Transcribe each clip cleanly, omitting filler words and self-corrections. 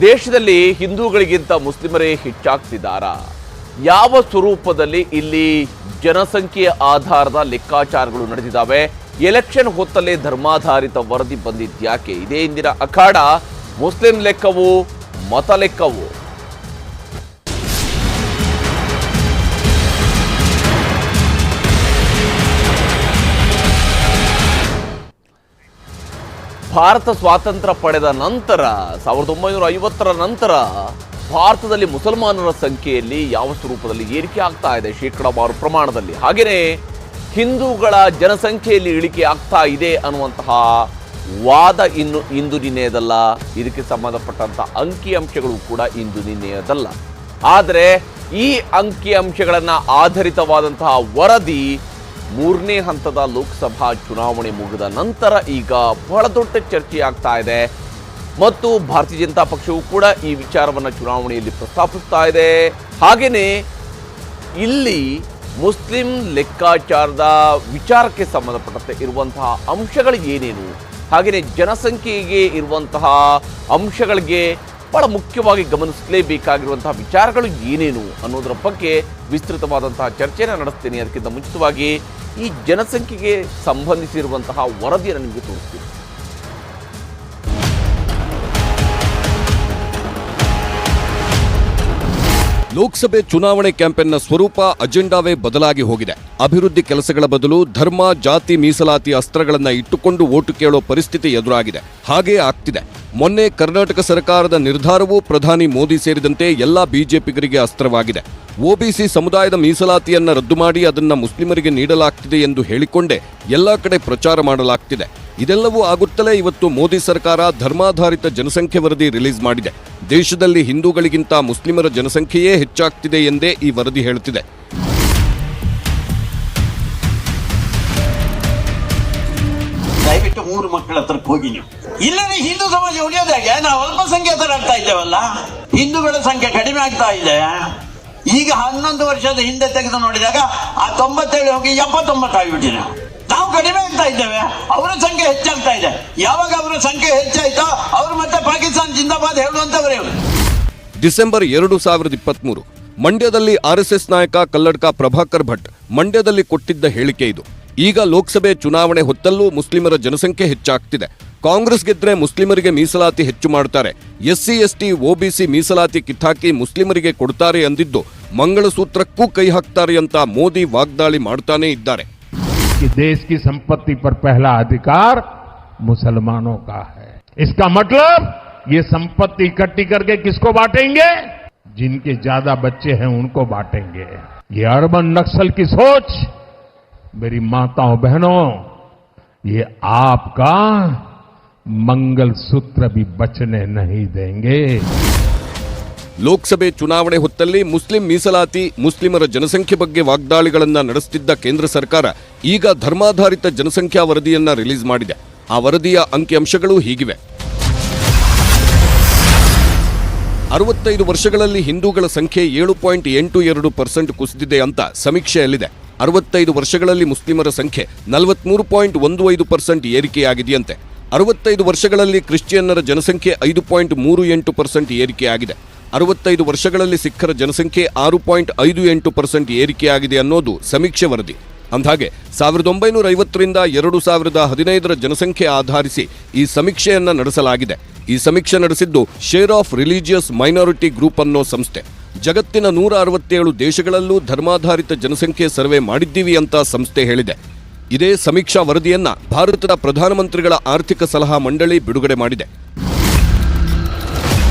ದೇಶದಲ್ಲಿ ಹಿಂದೂಗಳಿಗಿಂತ ಮುಸ್ಲಿಮರೇ ಹೆಚ್ಚಾಗ್ತಿದ್ದಾರಾ? ಯಾವ ಸ್ವರೂಪದಲ್ಲಿ ಇಲ್ಲಿ ಜನಸಂಖ್ಯೆಯ ಆಧಾರದ ಲೆಕ್ಕಾಚಾರಗಳು ನಡೆದಿದ್ದಾವೆ? ಎಲೆಕ್ಷನ್ ಹೊತ್ತಲ್ಲೇ ಧರ್ಮಾಧಾರಿತ ವರದಿ ಬಂದಿದ್ಯಾಕೆ? ಇದೇ ಇಂದಿನ ಅಖಾಡ. ಮುಸ್ಲಿಂ ಲೆಕ್ಕವು ಮತ ಲೆಕ್ಕವು. ಭಾರತ ಸ್ವಾತಂತ್ರ್ಯ ಪಡೆದ ನಂತರ 1950ರ ನಂತರ ಭಾರತದಲ್ಲಿ ಮುಸಲ್ಮಾನರ ಸಂಖ್ಯೆಯಲ್ಲಿ ಯಾವ ಸ್ವರೂಪದಲ್ಲಿ ಏರಿಕೆ ಆಗ್ತಾ ಇದೆ ಶೇಕಡಾವಾರು ಪ್ರಮಾಣದಲ್ಲಿ, ಹಾಗೆಯೇ ಹಿಂದೂಗಳ ಜನಸಂಖ್ಯೆಯಲ್ಲಿ ಇಳಿಕೆ ಆಗ್ತಾ ಇದೆ ಅನ್ನುವಂತಹ ವಾದ ಇಂದು ನಿನ್ನೆಯದಲ್ಲ. ಇದಕ್ಕೆ ಸಂಬಂಧಪಟ್ಟಂಥ ಅಂಕಿಅಂಶಗಳು ಕೂಡ ಇಂದು ನಿನ್ನೆಯದಲ್ಲ. ಆದರೆ ಈ ಅಂಕಿಅಂಶಗಳನ್ನು ಆಧರಿತವಾದಂತಹ ವರದಿ 3ನೇ ಹಂತದ ಲೋಕಸಭಾ ಚುನಾವಣೆ ಮುಗಿದ ನಂತರ ಈಗ ಬಹಳ ದೊಡ್ಡ ಚರ್ಚೆಯಾಗ್ತಾ ಇದೆ ಮತ್ತು ಭಾರತೀಯ ಜನತಾ ಪಕ್ಷವು ಕೂಡ ಈ ವಿಚಾರವನ್ನು ಚುನಾವಣೆಯಲ್ಲಿ ಪ್ರಸ್ತಾಪಿಸ್ತಾ ಇದೆ. ಹಾಗೆಯೇ ಇಲ್ಲಿ ಮುಸ್ಲಿಂ ಲೆಕ್ಕಾಚಾರದ ವಿಚಾರಕ್ಕೆ ಸಂಬಂಧಪಟ್ಟಂತೆ ಇರುವಂತಹ ಅಂಶಗಳು ಏನೇನು, ಹಾಗೆಯೇ ಜನಸಂಖ್ಯೆಗೆ ಇರುವಂತಹ ಅಂಶಗಳಿಗೆ ಬಹಳ ಮುಖ್ಯವಾಗಿ ಗಮನಿಸಲೇಬೇಕಾಗಿರುವಂತಹ ವಿಚಾರಗಳು ಏನೇನು ಅನ್ನೋದರ ಬಗ್ಗೆ ವಿಸ್ತೃತವಾದಂತಹ ಚರ್ಚೆಯನ್ನು ನಡೆಸ್ತೀನಿ. ಅದಕ್ಕಿಂತ ಮುಂಚಿತವಾಗಿ ಈ ಜನಸಂಖ್ಯೆಗೆ ಸಂಬಂಧಿಸಿರುವಂತಹ ವರದಿಯನ್ನು ನಿಮಗೆ ತೋರಿಸ್ತೀನಿ. ಲೋಕಸಭೆ ಚುನಾವಣೆ ಕ್ಯಾಂಪೇನ್ನ ಸ್ವರೂಪ, ಅಜೆಂಡಾವೇ ಬದಲಾಗಿ ಹೋಗಿದೆ. ಅಭಿವೃದ್ಧಿ ಕೆಲಸಗಳ ಬದಲು ಧರ್ಮ, ಜಾತಿ ಮೀಸಲಾತಿ ಅಸ್ತ್ರಗಳನ್ನ ಇಟ್ಟುಕೊಂಡು ಓಟು ಕೇಳೋ ಪರಿಸ್ಥಿತಿ ಎದುರಾಗಿದೆ. ಹಾಗೇ ಆಗ್ತಿದೆ. ಮೊನ್ನೆ ಕರ್ನಾಟಕ ಸರ್ಕಾರದ ನಿರ್ಧಾರವೂ ಪ್ರಧಾನಿ ಮೋದಿ ಸೇರಿದಂತೆ ಎಲ್ಲಾ ಬಿಜೆಪಿಗರಿಗೆ ಅಸ್ತ್ರವಾಗಿದೆ. ಒಬಿಸಿ ಸಮುದಾಯದ ಮೀಸಲಾತಿಯನ್ನ ರದ್ದು ಮಾಡಿ ಅದನ್ನ ಮುಸ್ಲಿಮರಿಗೆ ನೀಡಲಾಗ್ತಿದೆ ಎಂದು ಹೇಳಿಕೊಂಡೇ ಎಲ್ಲಾ ಕಡೆ ಪ್ರಚಾರ ಮಾಡಲಾಗ್ತಿದೆ. ಇದೆಲ್ಲವೂ ಆಗುತ್ತಲೇ ಇವತ್ತು ಮೋದಿ ಸರ್ಕಾರ ಧರ್ಮಾಧಾರಿತ ಜನಸಂಖ್ಯೆ ವರದಿ ರಿಲೀಸ್ ಮಾಡಿದೆ. ದೇಶದಲ್ಲಿ ಹಿಂದೂಗಳಿಗಿಂತ ಮುಸ್ಲಿಮರ ಜನಸಂಖ್ಯೆಯೇ ಹೆಚ್ಚಾಗ್ತಿದೆ ಎಂದೇ ಈ ವರದಿ ಹೇಳುತ್ತಿದೆ. ದಯವಿಟ್ಟು 3 ಮಕ್ಕಳ ಹತ್ರಕ್ಕೆ ಹೋಗಿ ನೀವು. ಇಲ್ಲದೆ ಹಿಂದೂ ಸಮಾಜ ಉಳಿಯೋದಾಗೆ ನಾವು ಅಲ್ಪಸಂಖ್ಯಾತರಾಗ್ತಾ ಇದ್ದೇವಲ್ಲ. ಹಿಂದೂಗಳ ಸಂಖ್ಯೆ ಕಡಿಮೆ ಆಗ್ತಾ ಇದೆ. ಈಗ 11 ವರ್ಷದ ಹಿಂದೆ ತೆಗೆದು ನೋಡಿದಾಗ ಆ 97 ಹೋಗಿ 79 ಆಗಿಬಿಟ್ಟಿದೆ. ನಾವು ಕಡಿಮೆ ಆಗ್ತಾ ಇದ್ದೇವೆ, ಅವರ ಸಂಖ್ಯೆ ಹೆಚ್ಚಾಗ್ತಾ ಇದೆ. ಯಾವಾಗ ಅವರ ಸಂಖ್ಯೆ ಹೆಚ್ಚಾಯ್ತೋ ಅವರು ಮತ್ತೆ ಪಾಕಿಸ್ತಾನ ಜಿಂದಾಬಾದ್ ಹೇಳುವಂತವರೇ. ಡಿಸೆಂಬರ್ 2023 ಮಂಡ್ಯದಲ್ಲಿ ಆರ್ಎಸ್ಎಸ್ ನಾಯಕ ಕಲ್ಲಡ್ಕ ಪ್ರಭಾಕರ್ ಭಟ್ ಮಂಡ್ಯದಲ್ಲಿ ಕೊಟ್ಟಿದ್ದ ಹೇಳಿಕೆ ಇದು. ಈಗ ಲೋಕಸಭೆ ಚುನಾವಣೆ ಹೊತ್ತಲ್ಲೂ ಮುಸ್ಲಿಮರ ಜನಸಂಖ್ಯೆ ಹೆಚ್ಚಾಗ್ತಿದೆ. ಕಾಂಗ್ರೆಸ್ ಗೆದ್ರೆ ಮುಸ್ಲಿಮರಿಗೆ ಮೀಸಲಾತಿ ಹೆಚ್ಚು ಮಾಡ್ತಾರೆ, ಎಸ್ಸಿ ಎಸ್ಟಿ ಒಬಿಸಿ ಮೀಸಲಾತಿ ಕಿತ್ತಾಕಿ ಮುಸ್ಲಿಮರಿಗೆ ಕೊಡ್ತಾರೆ ಅಂದಿದ್ದು ಮಂಗಳಸೂತ್ರಕ್ಕೂ ಕೈ ಹಾಕ್ತಾರೆ ಅಂತ ಮೋದಿ ವಾಗ್ದಾಳಿ ಮಾಡ್ತಾನೇ ಇದ್ದಾರೆ. देश की संपत्ति पर पहला अधिकार मुसलमानों का है. इसका मतलब ये संपत्ति इकट्ठी करके किसको बांटेंगे? जिनके ज्यादा बच्चे हैं उनको बांटेंगे. ये अर्बन नक्सल की सोच, मेरी माताओं बहनों, ये आपका मंगलसूत्र भी बचने नहीं देंगे. ಲೋಕಸಭೆ ಚುನಾವಣೆ ಹೊತ್ತಲ್ಲಿ ಮುಸ್ಲಿಂ ಮೀಸಲಾತಿ, ಮುಸ್ಲಿಮರ ಜನಸಂಖ್ಯೆ ಬಗ್ಗೆ ವಾಗ್ದಾಳಿಗಳನ್ನ ನಡೆಸುತ್ತಿದ್ದ ಕೇಂದ್ರ ಸರ್ಕಾರ ಈಗ ಧರ್ಮಾಧಾರಿತ ಜನಸಂಖ್ಯಾ ವರದಿಯನ್ನ ರಿಲೀಸ್ ಮಾಡಿದೆ. ಆ ವರದಿಯ ಅಂಕಿಅಂಶಗಳು ಹೀಗಿವೆ. 65 ವರ್ಷಗಳಲ್ಲಿ ಹಿಂದೂಗಳ ಸಂಖ್ಯೆ 7.82% ಕುಸಿದಿದೆ ಅಂತ ಸಮೀಕ್ಷೆಯಲ್ಲಿದೆ. 65 ವರ್ಷಗಳಲ್ಲಿ ಮುಸ್ಲಿಮರ ಸಂಖ್ಯೆ 43.15% ಏರಿಕೆಯಾಗಿದೆಯಂತೆ. 65 ವರ್ಷಗಳಲ್ಲಿ ಕ್ರಿಶ್ಚಿಯನ್ನರ ಜನಸಂಖ್ಯೆ 5.38% ಏರಿಕೆಯಾಗಿದೆ. 65 ವರ್ಷಗಳಲ್ಲಿ ಸಿಖ್ಖರ ಜನಸಂಖ್ಯೆ 6.58% ಏರಿಕೆಯಾಗಿದೆ ಅನ್ನೋದು ಸಮೀಕ್ಷೆ ವರದಿ. ಅಂದ್ಹಾಗೆ 1950ರಿಂದ 2015ರ ಜನಸಂಖ್ಯೆ ಆಧರಿಸಿ ಈ ಸಮೀಕ್ಷೆಯನ್ನ ನಡೆಸಲಾಗಿದೆ. ಈ ಸಮೀಕ್ಷೆ ನಡೆಸಿದ್ದು share of religious minority group ಅನ್ನೋ ಸಂಸ್ಥೆ. ಜಗತ್ತಿನ 167 ದೇಶಗಳಲ್ಲೂ ಧರ್ಮಾಧಾರಿತ ಜನಸಂಖ್ಯೆ ಸರ್ವೆ ಮಾಡಿದ್ದೀವಿ ಅಂತ ಸಂಸ್ಥೆ ಹೇಳಿದೆ. ಇದೇ ಸಮೀಕ್ಷಾ ವರದಿಯನ್ನ ಭಾರತದ ಪ್ರಧಾನಮಂತ್ರಿಗಳ ಆರ್ಥಿಕ ಸಲಹಾ ಮಂಡಳಿ ಬಿಡುಗಡೆ ಮಾಡಿದೆ.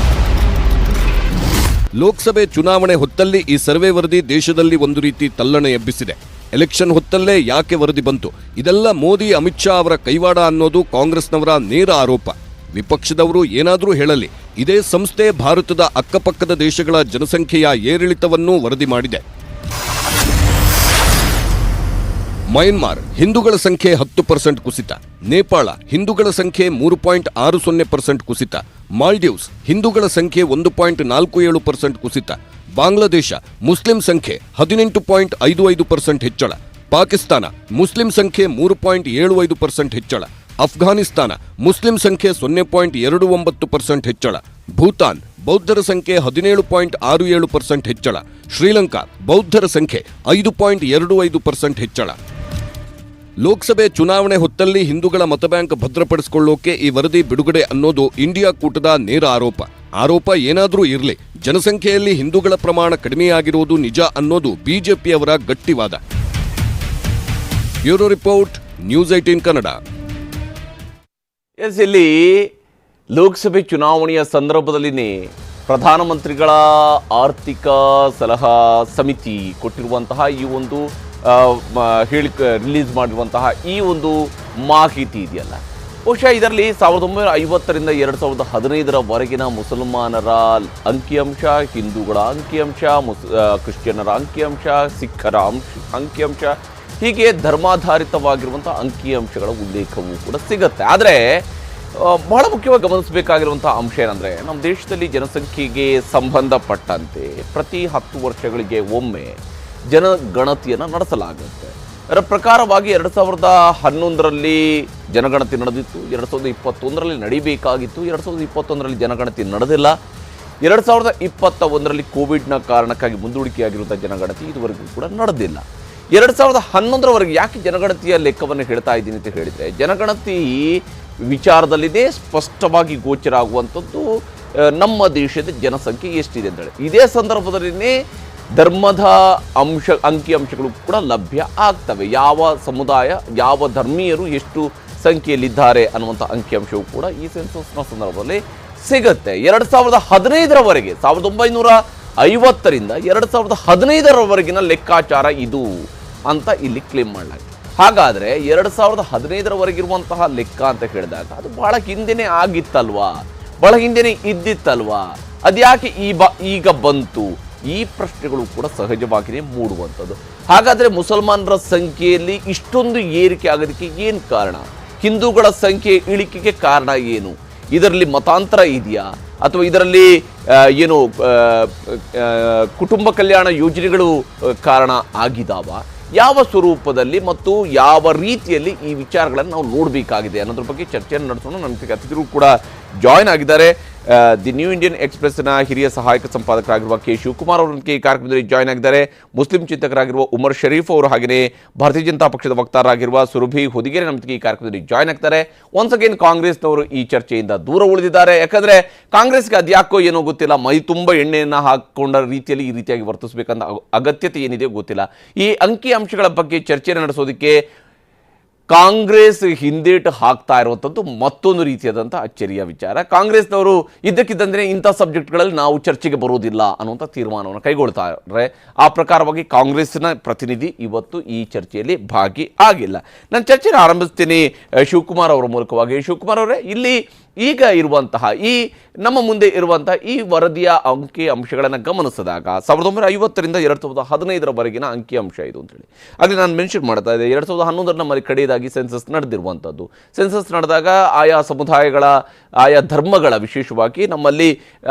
ಲೋಕಸಭೆ ಚುನಾವಣೆ ಹೊತ್ತಲ್ಲಿ ಈ ಸರ್ವೆ ವರದಿ ದೇಶದಲ್ಲಿ ಒಂದು ರೀತಿ ತಲ್ಲಣ ಎಬ್ಬಿಸಿದೆ. ಎಲೆಕ್ಷನ್ ಹೊತ್ತಲ್ಲೇ ಯಾಕೆ ವರದಿ ಬಂತು? ಇದೆಲ್ಲ ಮೋದಿ, ಅಮಿತ್ ಶಾ ಅವರ ಕೈವಾಡ ಅನ್ನೋದು ಕಾಂಗ್ರೆಸ್ನವರ ನೇರ ಆರೋಪ. ವಿಪಕ್ಷದವರು ಏನಾದರೂ ಹೇಳಲಿ, ಇದೇ ಸಂಸ್ಥೆ ಭಾರತದ ಅಕ್ಕಪಕ್ಕದ ದೇಶಗಳ ಜನಸಂಖ್ಯೆಯ ಏರಿಳಿತವನ್ನೂ ವರದಿ ಮಾಡಿದೆ. ಮಯನ್ಮಾರ್ ಹಿಂದೂಗಳ ಸಂಖ್ಯೆ 10% ಕುಸಿತ. ನೇಪಾಳ ಹಿಂದೂಗಳ ಸಂಖ್ಯೆ 3.60% ಕುಸಿತ. ಮಾಲ್ಡೀವ್ಸ್ ಹಿಂದೂಗಳ ಸಂಖ್ಯೆ 1.47% ಕುಸಿತ. ಬಾಂಗ್ಲಾದೇಶ ಮುಸ್ಲಿಂ ಸಂಖ್ಯೆ 18.55% ಹೆಚ್ಚಳ. ಪಾಕಿಸ್ತಾನ ಮುಸ್ಲಿಂ ಸಂಖ್ಯೆ 3.75% ಹೆಚ್ಚಳ. ಅಫ್ಘಾನಿಸ್ತಾನ ಮುಸ್ಲಿಂ ಸಂಖ್ಯೆ 0.29% ಹೆಚ್ಚಳ. ಭೂತಾನ್ ಬೌದ್ಧರ ಸಂಖ್ಯೆ 17.67% ಹೆಚ್ಚಳ. ಶ್ರೀಲಂಕಾ ಬೌದ್ಧರ ಸಂಖ್ಯೆ 5.25% ಹೆಚ್ಚಳ. ಲೋಕಸಭೆ ಚುನಾವಣೆ ಹೊತ್ತಲ್ಲಿ ಹಿಂದೂಗಳ ಮತಬ್ಯಾಂಕ್ ಭದ್ರಪಡಿಸಿಕೊಳ್ಳೋಕೆ ಈ ವರದಿ ಬಿಡುಗಡೆ ಅನ್ನೋದು ಇಂಡಿಯಾ ಕೂಟದ ನೇರ ಆರೋಪ ಏನಾದರೂ ಇರಲಿ, ಜನಸಂಖ್ಯೆಯಲ್ಲಿ ಹಿಂದೂಗಳ ಪ್ರಮಾಣ ಕಡಿಮೆಯಾಗಿರುವುದು ನಿಜ ಅನ್ನೋದು ಬಿಜೆಪಿಯವರ ಗಟ್ಟಿವಾದ. Bureau report, news 18 Kannada. Yes, ಇಲ್ಲಿ ಲೋಕಸಭೆ ಚುನಾವಣೆಯ ಸಂದರ್ಭದಲ್ಲಿನೇ ಪ್ರಧಾನಮಂತ್ರಿಗಳ ಆರ್ಥಿಕ ಸಲಹಾ ಸಮಿತಿ ಕೊಟ್ಟಿರುವಂತಹ ಈ ಒಂದು ರಿಲೀಸ್ ಮಾಡಿರುವಂತಹ ಈ ಒಂದು ಮಾಹಿತಿ ಇದೆಯಲ್ಲ, ಬಹುಶಃ ಇದರಲ್ಲಿ 1950ರಿಂದ 2015ರವರೆಗಿನ ಮುಸಲ್ಮಾನರ ಅಂಕಿಅಂಶ, ಹಿಂದೂಗಳ ಅಂಕಿಅಂಶ, ಕ್ರಿಶ್ಚಿಯನ್ನರ ಅಂಕಿಅಂಶ, ಸಿಖ್ಖರ ಅಂಕಿಅಂಶ, ಹೀಗೆ ಧರ್ಮಾಧಾರಿತವಾಗಿರುವಂಥ ಅಂಕಿಅಂಶಗಳ ಉಲ್ಲೇಖವೂ ಕೂಡ ಸಿಗುತ್ತೆ. ಆದರೆ ಬಹಳ ಮುಖ್ಯವಾಗಿ ಗಮನಿಸಬೇಕಾಗಿರುವಂಥ ಅಂಶ ಏನಂದರೆ, ನಮ್ಮ ದೇಶದಲ್ಲಿ ಜನಸಂಖ್ಯೆಗೆ ಸಂಬಂಧಪಟ್ಟಂತೆ ಪ್ರತಿ 10 ವರ್ಷಗಳಿಗೆ ಒಮ್ಮೆ ಜನಗಣತಿಯನ್ನು ನಡೆಸಲಾಗುತ್ತೆ. ಅದರ ಪ್ರಕಾರವಾಗಿ 2011ರಲ್ಲಿ ಜನಗಣತಿ ನಡೆದಿತ್ತು, 2021ರಲ್ಲಿ ನಡೀಬೇಕಾಗಿತ್ತು, 2021ರಲ್ಲಿ ಜನಗಣತಿ ನಡೆದಿಲ್ಲ, 2021ರಲ್ಲಿ ಕೋವಿಡ್ನ ಕಾರಣಕ್ಕಾಗಿ ಮುಂದೂಡಿಕೆಯಾಗಿರುವಂಥ ಜನಗಣತಿ ಇದುವರೆಗೂ ಕೂಡ ನಡೆದಿಲ್ಲ. 2011ರವರೆಗೆ ಯಾಕೆ ಜನಗಣತಿಯ ಲೆಕ್ಕವನ್ನು ಹೇಳ್ತಾ ಇದ್ದೀನಿ ಅಂತ ಹೇಳಿದರೆ, ಜನಗಣತಿ ವಿಚಾರದಲ್ಲಿದೆ ಸ್ಪಷ್ಟವಾಗಿ ಗೋಚರ ಆಗುವಂಥದ್ದು ನಮ್ಮ ದೇಶದ ಜನಸಂಖ್ಯೆ ಎಷ್ಟಿದೆ ಅಂತೇಳಿ. ಇದೇ ಸಂದರ್ಭದಲ್ಲಿನೇ ಧರ್ಮದ ಅಂಕಿಅಂಶಗಳು ಕೂಡ ಲಭ್ಯ ಆಗ್ತವೆ. ಯಾವ ಸಮುದಾಯ, ಯಾವ ಧರ್ಮೀಯರು ಎಷ್ಟು ಸಂಖ್ಯೆಯಲ್ಲಿದ್ದಾರೆ ಅನ್ನುವಂಥ ಅಂಕಿಅಂಶವು ಕೂಡ ಈ ಸೆನ್ಸಸ್ನ ಸಂದರ್ಭದಲ್ಲಿ ಸಿಗುತ್ತೆ. 2015ರವರೆಗೆ 1950ರಿಂದ 2015ರವರೆಗಿನ ಲೆಕ್ಕಾಚಾರ ಇದು ಅಂತ ಇಲ್ಲಿ ಕ್ಲೇಮ್ ಮಾಡಲಾಗಿದೆ. ಹಾಗಾದರೆ 2015ರವರೆಗಿರುವಂತಹ ಲೆಕ್ಕ ಅಂತ ಹೇಳಿದಾಗ ಅದು ಬಹಳ ಹಿಂದೆನೇ ಆಗಿತ್ತಲ್ವಾ, ಬಹಳ ಹಿಂದೆನೇ ಇದ್ದಿತ್ತಲ್ವಾ, ಅದ್ಯಾಕೆ ಈಗ ಬಂತು? ಈ ಪ್ರಶ್ನೆಗಳು ಕೂಡ ಸಹಜವಾಗಿಯೇ ಮೂಡುವಂಥದ್ದು. ಹಾಗಾದರೆ ಮುಸಲ್ಮಾನರ ಸಂಖ್ಯೆಯಲ್ಲಿ ಇಷ್ಟೊಂದು ಏರಿಕೆ ಆಗೋದಕ್ಕೆ ಏನು ಕಾರಣ? ಹಿಂದೂಗಳ ಸಂಖ್ಯೆ ಇಳಿಕೆಗೆ ಕಾರಣ ಏನು? ಇದರಲ್ಲಿ ಮತಾಂತರ ಇದೆಯಾ, ಅಥವಾ ಇದರಲ್ಲಿ ಏನು ಕುಟುಂಬ ಕಲ್ಯಾಣ ಯೋಜನೆಗಳು ಕಾರಣ ಆಗಿದಾವ? ಯಾವ ಸ್ವರೂಪದಲ್ಲಿ ಮತ್ತು ಯಾವ ರೀತಿಯಲ್ಲಿ ಈ ವಿಚಾರಗಳನ್ನು ನಾವು ನೋಡಬೇಕಾಗಿದೆ ಅನ್ನೋದ್ರ ಬಗ್ಗೆ ಚರ್ಚೆಯನ್ನು ನಡೆಸೋಣ. ನನ್ನ ಅತಿಥಿಗಳು ಕೂಡ ಜಾಯ್ನ್ ಆಗಿದ್ದಾರೆ. ದಿ ನ್ಯೂ ಇಂಡಿಯನ್ ಎಕ್ಸ್‌ಪ್ರೆಸ್ನ ಹಿರಿಯ ಸಹಾಯಕ ಸಂಪಾದಕರಾಗಿರುವ ಕೆ ಶಿವಕುಮಾರ್ ಅವರಿಗೆ ಈ ಕಾರ್ಯಕ್ರಮದಲ್ಲಿ ಜಾಯ್ನ್ ಆಗಿದ್ದಾರೆ. ಮುಸ್ಲಿಂ ಚಿಂತಕರಾಗಿರುವ ಉಮರ್ ಶರೀಫ್ ಅವರು, ಹಾಗೆಯೇ ಭಾರತೀಯ ಜನತಾ ಪಕ್ಷದ ವಕ್ತಾರರಾಗಿರುವ ಸುರಭಿ ಹೊದಿಗೆರೆ ನಮ್ಮೊಂದಿಗೆ ಈ ಕಾರ್ಯಕ್ರಮದಲ್ಲಿ ಜಾಯ್ನ್ ಆಗ್ತಾರೆ. ಒನ್ಸ್ ಅಗೇನ್ ಕಾಂಗ್ರೆಸ್ನವರು ಈ ಚರ್ಚೆಯಿಂದ ದೂರ ಉಳಿದಿದ್ದಾರೆ. ಯಾಕಂದರೆ ಕಾಂಗ್ರೆಸ್ಗೆ ಅದ್ಯಾಕೋ ಏನೋ ಗೊತ್ತಿಲ್ಲ, ಮೈ ತುಂಬ ಎಣ್ಣೆಯನ್ನು ಹಾಕೊಂಡ ರೀತಿಯಲ್ಲಿ ಈ ರೀತಿಯಾಗಿ ವರ್ತಿಸಬೇಕಂತ ಅಗತ್ಯತೆ ಏನಿದೆ ಗೊತ್ತಿಲ್ಲ. ಈ ಅಂಕಿಅಂಶಗಳ ಬಗ್ಗೆ ಚರ್ಚೆಯನ್ನು ನಡೆಸೋದಕ್ಕೆ ಕಾಂಗ್ರೆಸ್ ಹಿಂದೇಟು ಹಾಕ್ತಾ ಇರುವಂಥದ್ದು ಮತ್ತೊಂದು ರೀತಿಯಾದಂಥ ಅಚ್ಚರಿಯ ವಿಚಾರ. ಕಾಂಗ್ರೆಸ್ನವರು ಇದ್ದಕ್ಕಿದ್ದಂತೆ ಇಂಥ ಸಬ್ಜೆಕ್ಟ್ಗಳಲ್ಲಿ ನಾವು ಚರ್ಚೆಗೆ ಬರೋದಿಲ್ಲ ಅನ್ನುವಂಥ ತೀರ್ಮಾನವನ್ನು ಕೈಗೊಳ್ತಾರೆ. ಆ ಪ್ರಕಾರವಾಗಿ ಕಾಂಗ್ರೆಸ್ನ ಪ್ರತಿನಿಧಿ ಇವತ್ತು ಈ ಚರ್ಚೆಯಲ್ಲಿ ಭಾಗಿ ಆಗಿಲ್ಲ. ನಾನು ಚರ್ಚೆಯನ್ನು ಆರಂಭಿಸ್ತೀನಿ ಶಿವಕುಮಾರ್ ಅವರ ಮೂಲಕವಾಗಿ. ಶಿವಕುಮಾರ್ ಅವರೇ, ಇಲ್ಲಿ ಈಗ ಇರುವಂತಹ ನಮ್ಮ ಮುಂದೆ ಇರುವಂತಹ ಈ ವರದಿಯ ಅಂಕಿ ಅಂಶಗಳನ್ನು ಗಮನಿಸಿದಾಗ 1950ರಿಂದ 2015ರವರೆಗಿನ ಅಂಕಿಅಂಶ ಇದು ಅಂತೇಳಿ ಅಲ್ಲಿ ನಾನು ಮೆನ್ಷನ್ ಮಾಡ್ತಾ ಇದ್ದೆ. 2011ರ ನಮ್ಮಲ್ಲಿ ಕಡೆಯದಾಗಿ ಸೆನ್ಸಸ್ ನಡೆದಿರುವಂಥದ್ದು. ಸೆನ್ಸಸ್ ನಡೆದಾಗ ಆಯಾ ಸಮುದಾಯಗಳ, ಆಯಾ ಧರ್ಮಗಳ ವಿಶೇಷವಾಗಿ ನಮ್ಮಲ್ಲಿ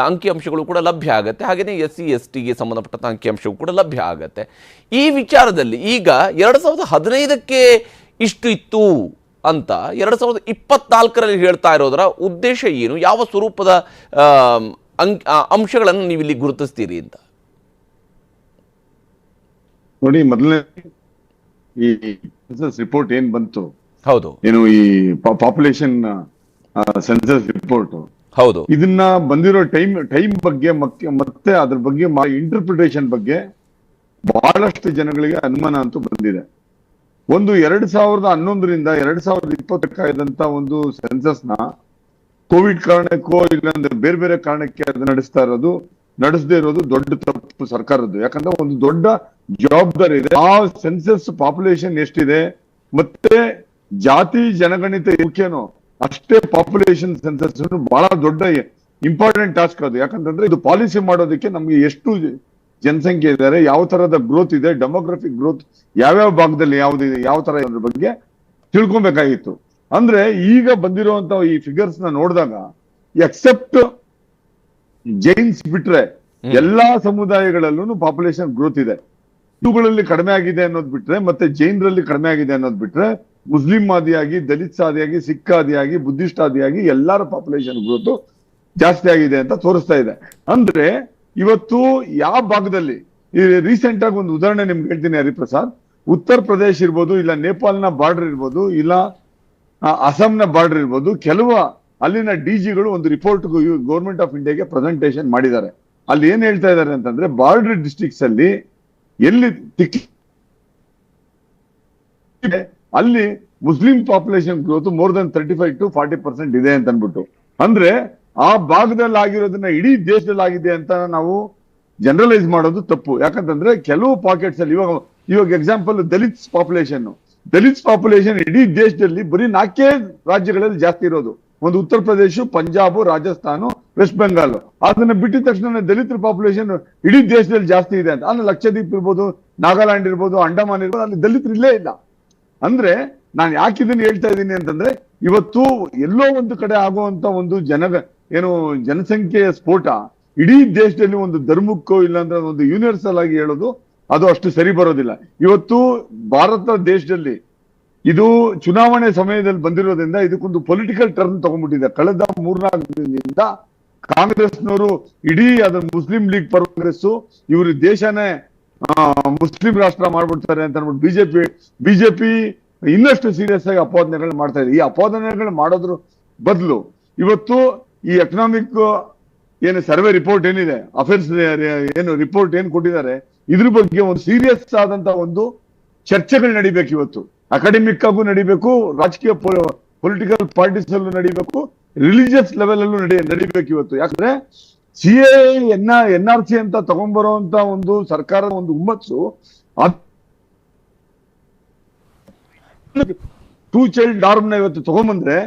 ಅಂಕಿಅಂಶಗಳು ಕೂಡ ಲಭ್ಯ ಆಗುತ್ತೆ. ಹಾಗೆಯೇ SC STಗೆ ಸಂಬಂಧಪಟ್ಟಂಥ ಅಂಕಿಅಂಶವು ಕೂಡ ಲಭ್ಯ ಆಗುತ್ತೆ. ಈ ವಿಚಾರದಲ್ಲಿ ಈಗ 2015ಕ್ಕೆ ಇಷ್ಟು ಇತ್ತು ಅಂತ 2024ರಲ್ಲಿ ಹೇಳ್ತಾ ಇರೋದರ ಉದ್ದೇಶ ಏನು? ಯಾವ ಸ್ವರೂಪದ ಅಂಶಗಳನ್ನು ನೀವು ಇಲ್ಲಿ ಗುರುತಿಸ್ತೀರಿ ಅಂತ? ನೋಡಿ, ಮೊದಲನೇ ಈ ಸೆನ್ಸಸ್ ರಿಪೋರ್ಟ್ ಏನ್ ಬಂತು, ಹೌದು, ಏನು ಈ ಪಾಪ್ಯುಲೇಷನ್ ಸೆನ್ಸಸ್ ರಿಪೋರ್ಟ್, ಹೌದು, ಇದನ್ನ ಬಂದಿರೋ ಟೈಮ್ ಬಗ್ಗೆ ಮತ್ತೆ ಅದ್ರ ಬಗ್ಗೆ ಇಂಟರ್ಪ್ರಿಟೇಷನ್ ಬಗ್ಗೆ ಬಹಳಷ್ಟು ಜನಗಳಿಗೆ ಅನುಮಾನ ಅಂತೂ ಬಂದಿದೆ. ಒಂದು 2011ರಿಂದ 2020 ಒಂದು ಸೆನ್ಸಸ್ ನ ಕೋವಿಡ್ ಕಾರಣಕ್ಕೋ ಇಲ್ಲಾಂದ್ರೆ ಬೇರೆ ಬೇರೆ ಕಾರಣಕ್ಕೆ ಅದು ನಡೆಸದೇ ಇರೋದು ದೊಡ್ಡ ತಪ್ಪು ಸರ್ಕಾರದ್ದು. ಯಾಕಂದ್ರೆ ಒಂದು ದೊಡ್ಡ ಜವಾಬ್ದಾರಿ ಇದೆ. ಆ ಸೆನ್ಸಸ್ ಪಾಪ್ಯುಲೇಷನ್ ಎಷ್ಟಿದೆ ಮತ್ತೆ ಜಾತಿ ಜನಗಣಿತ ಮುಖ್ಯನೋ ಅಷ್ಟೇ ಪಾಪ್ಯುಲೇಷನ್ ಸೆನ್ಸಸ್ ಬಹಳ ದೊಡ್ಡ ಇಂಪಾರ್ಟೆಂಟ್ ಟಾಸ್ಕ್ ಅದು. ಯಾಕಂತಂದ್ರೆ ಇದು ಪಾಲಿಸಿ ಮಾಡೋದಕ್ಕೆ ನಮ್ಗೆ ಎಷ್ಟು ಜನಸಂಖ್ಯೆ ಇದ್ದಾರೆ, ಯಾವ ತರದ ಗ್ರೋತ್ ಇದೆ, ಡೆಮೋಗ್ರಫಿಕ್ ಗ್ರೋತ್ ಯಾವ್ಯಾವ ಭಾಗದಲ್ಲಿ ಯಾವ್ದಿದೆ, ಯಾವ ತರ ಇದ್ರ ಬಗ್ಗೆ ತಿಳ್ಕೊಬೇಕಾಗಿತ್ತು. ಅಂದ್ರೆ ಈಗ ಬಂದಿರುವಂತ ಈ ಫಿಗರ್ಸ್ ನ ನೋಡಿದಾಗ ಎಕ್ಸೆಪ್ಟ್ ಜೈನ್ಸ್ ಬಿಟ್ರೆ ಎಲ್ಲಾ ಸಮುದಾಯಗಳಲ್ಲೂ ಪಾಪ್ಯುಲೇಷನ್ ಗ್ರೋತ್ ಇದೆ. ಹಿಂದೂಗಳಲ್ಲಿ ಕಡಿಮೆ ಆಗಿದೆ ಅನ್ನೋದು ಬಿಟ್ರೆ, ಮತ್ತೆ ಜೈನರಲ್ಲಿ ಕಡಿಮೆ ಆಗಿದೆ ಅನ್ನೋದು ಬಿಟ್ರೆ, ಮುಸ್ಲಿಂ ಆದಿಯಾಗಿ, ದಲಿತ್ ಆದಿಯಾಗಿ, ಸಿಖ್ ಆದಿಯಾಗಿ, ಬುದ್ಧಿಸ್ಟ್ ಆದಿಯಾಗಿ ಎಲ್ಲರ ಪಾಪ್ಯುಲೇಷನ್ ಗ್ರೋತ್ ಜಾಸ್ತಿ ಆಗಿದೆ ಅಂತ ತೋರಿಸ್ತಾ ಇದೆ. ಅಂದ್ರೆ ಇವತ್ತು ಯಾವ ಭಾಗದಲ್ಲಿ, ರೀಸೆಂಟ್ ಆಗಿ ಒಂದು ಉದಾಹರಣೆ ನಿಮ್ಗೆ ಹೇಳ್ತೀನಿ ಹರಿಪ್ರಸಾದ್. ಉತ್ತರ ಪ್ರದೇಶ ಇರ್ಬೋದು, ಇಲ್ಲ ನೇಪಾಲ್ನ ಬಾರ್ಡರ್ ಇರ್ಬೋದು, ಇಲ್ಲ ಅಸ್ಸಾಂನ ಬಾರ್ಡರ್ ಇರ್ಬೋದು, ಕೆಲವು ಅಲ್ಲಿನ ಡಿಜಿಗಳು ಒಂದು ರಿಪೋರ್ಟ್ ಗೌರ್ಮೆಂಟ್ ಆಫ್ ಇಂಡಿಯಾಗೆ ಪ್ರೆಸೆಂಟೇಶನ್ ಮಾಡಿದ್ದಾರೆ. ಅಲ್ಲಿ ಏನ್ ಹೇಳ್ತಾ ಇದ್ದಾರೆ ಅಂತಂದ್ರೆ, ಬಾರ್ಡರ್ ಡಿಸ್ಟ್ರಿಕ್ಟ್ಸ್ ಅಲ್ಲಿ ಎಲ್ಲಿ ಅಲ್ಲಿ Muslim population growth more than 35 to 40% ಇದೆ ಅಂತ ಅನ್ಬಿಟ್ಟು. ಅಂದ್ರೆ ಆ ಭಾಗದಲ್ಲಿ ಆಗಿರೋದನ್ನ ಇಡೀ ದೇಶದಲ್ಲಿ ಆಗಿದೆ ಅಂತ ನಾವು ಜನರಲೈಸ್ ಮಾಡೋದು ತಪ್ಪು. ಯಾಕಂತಂದ್ರೆ ಕೆಲವು ಪಾಕೆಟ್ಸ್ ಅಲ್ಲಿ ಇವಾಗ ಎಕ್ಸಾಂಪಲ್ ದಲಿತ್ಸ್ ಪಾಪ್ಯುಲೇಷನ್ ಇಡೀ ದೇಶದಲ್ಲಿ ಬರೀ 4 ರಾಜ್ಯಗಳಲ್ಲಿ ಜಾಸ್ತಿ ಇರೋದು. ಒಂದು ಉತ್ತರ ಪ್ರದೇಶ, ಪಂಜಾಬ್, ರಾಜಸ್ಥಾನ, ವೆಸ್ಟ್ ಬೆಂಗಾಲ್. ಅದನ್ನ ಬಿಟ್ಟಿದ ತಕ್ಷಣ ದಲಿತರ ಪಾಪ್ಯುಲೇಷನ್ ಇಡೀ ದೇಶದಲ್ಲಿ ಜಾಸ್ತಿ ಇದೆ ಅಂತ. ಅಲ್ಲಿ ಲಕ್ಷದ್ವೀಪ್ ಇರ್ಬೋದು, ನಾಗಾಲ್ಯಾಂಡ್ ಇರ್ಬೋದು, ಅಂಡಮಾನ್ ಇರ್ಬೋದು, ಅಲ್ಲಿ ದಲಿತರು ಇಲ್ಲೇ ಇಲ್ಲ. ಅಂದ್ರೆ ನಾನು ಯಾಕೆ ಇದನ್ನ ಹೇಳ್ತಾ ಇದ್ದೀನಿ ಅಂತಂದ್ರೆ, ಇವತ್ತು ಎಲ್ಲೋ ಒಂದು ಕಡೆ ಆಗುವಂತ ಒಂದು ಜನಸಂಖ್ಯೆಯ ಸ್ಫೋಟ ಇಡೀ ದೇಶದಲ್ಲಿ ಒಂದು ಧರ್ಮಕ್ಕೋ ಇಲ್ಲ ಅಂದ್ರೆ ಒಂದು ಯೂನಿವರ್ಸಲ್ ಆಗಿ ಹೇಳೋದು ಅದು ಅಷ್ಟು ಸರಿ ಬರೋದಿಲ್ಲ. ಇವತ್ತು ಭಾರತ ದೇಶದಲ್ಲಿ ಇದು ಚುನಾವಣೆ ಸಮಯದಲ್ಲಿ ಬಂದಿರೋದ್ರಿಂದ ಇದಕ್ಕೊಂದು ಪೊಲಿಟಿಕಲ್ ಟರ್ನ್ ತಗೊಂಡ್ಬಿಟ್ಟಿದೆ. ಕಳೆದ 3-4 ದಿನದಿಂದ ಕಾಂಗ್ರೆಸ್ನವರು ಇಡೀ ಅದ್ರ ಮುಸ್ಲಿಂ ಲೀಗ್ ಕಾಂಗ್ರೆಸ್ ಇವರು ದೇಶನೇ ಮುಸ್ಲಿಂ ರಾಷ್ಟ್ರ ಮಾಡ್ಬಿಡ್ತಾರೆ ಅಂತ ಅನ್ಬಿಟ್ಟು ಬಿಜೆಪಿ ಇನ್ನಷ್ಟು ಸೀರಿಯಸ್ ಆಗಿ ಅಪಾದನೆಗಳು ಮಾಡ್ತಾ ಇದೆ. ಈ ಅಪಾದನೆಗಳು ಮಾಡೋದ್ರ ಬದಲು ಇವತ್ತು ಈ ಎಕನಾಮಿಕ್ ಏನು ಸರ್ವೆ ರಿಪೋರ್ಟ್ ಏನಿದೆ, ಅಫೇರ್ಸ್ ರಿಪೋರ್ಟ್ ಏನ್ ಕೊಟ್ಟಿದ್ದಾರೆ, ಇದ್ರ ಬಗ್ಗೆ ಒಂದು ಸೀರಿಯಸ್ ಆದಂತ ಒಂದು ಚರ್ಚೆಗಳು ನಡಿಬೇಕು. ಇವತ್ತು ಅಕಾಡೆಮಿಕ್ ಆಗೂ ನಡಿಬೇಕು, ರಾಜಕೀಯ ಪೊಲಿಟಿಕಲ್ ಪಾರ್ಟೀಸ್ ಅಲ್ಲೂ ನಡಿಬೇಕು, ರಿಲಿಜಿಯಸ್ ಲೆವೆಲ್ ಅಲ್ಲೂ ನಡಿಬೇಕು ಇವತ್ತು. ಯಾಕಂದ್ರೆ NRC ಅಂತ ತಗೊಂಡ್ಬರುವಂತ ಒಂದು ಸರ್ಕಾರದ ಒಂದು ಹುಮ್ಮಸ್ಸು 2 ಚೈಲ್ಡ್ ನಾರ್ಮ್ನ ಇವತ್ತು ತಗೊಂಡ್ಬಂದ್ರೆ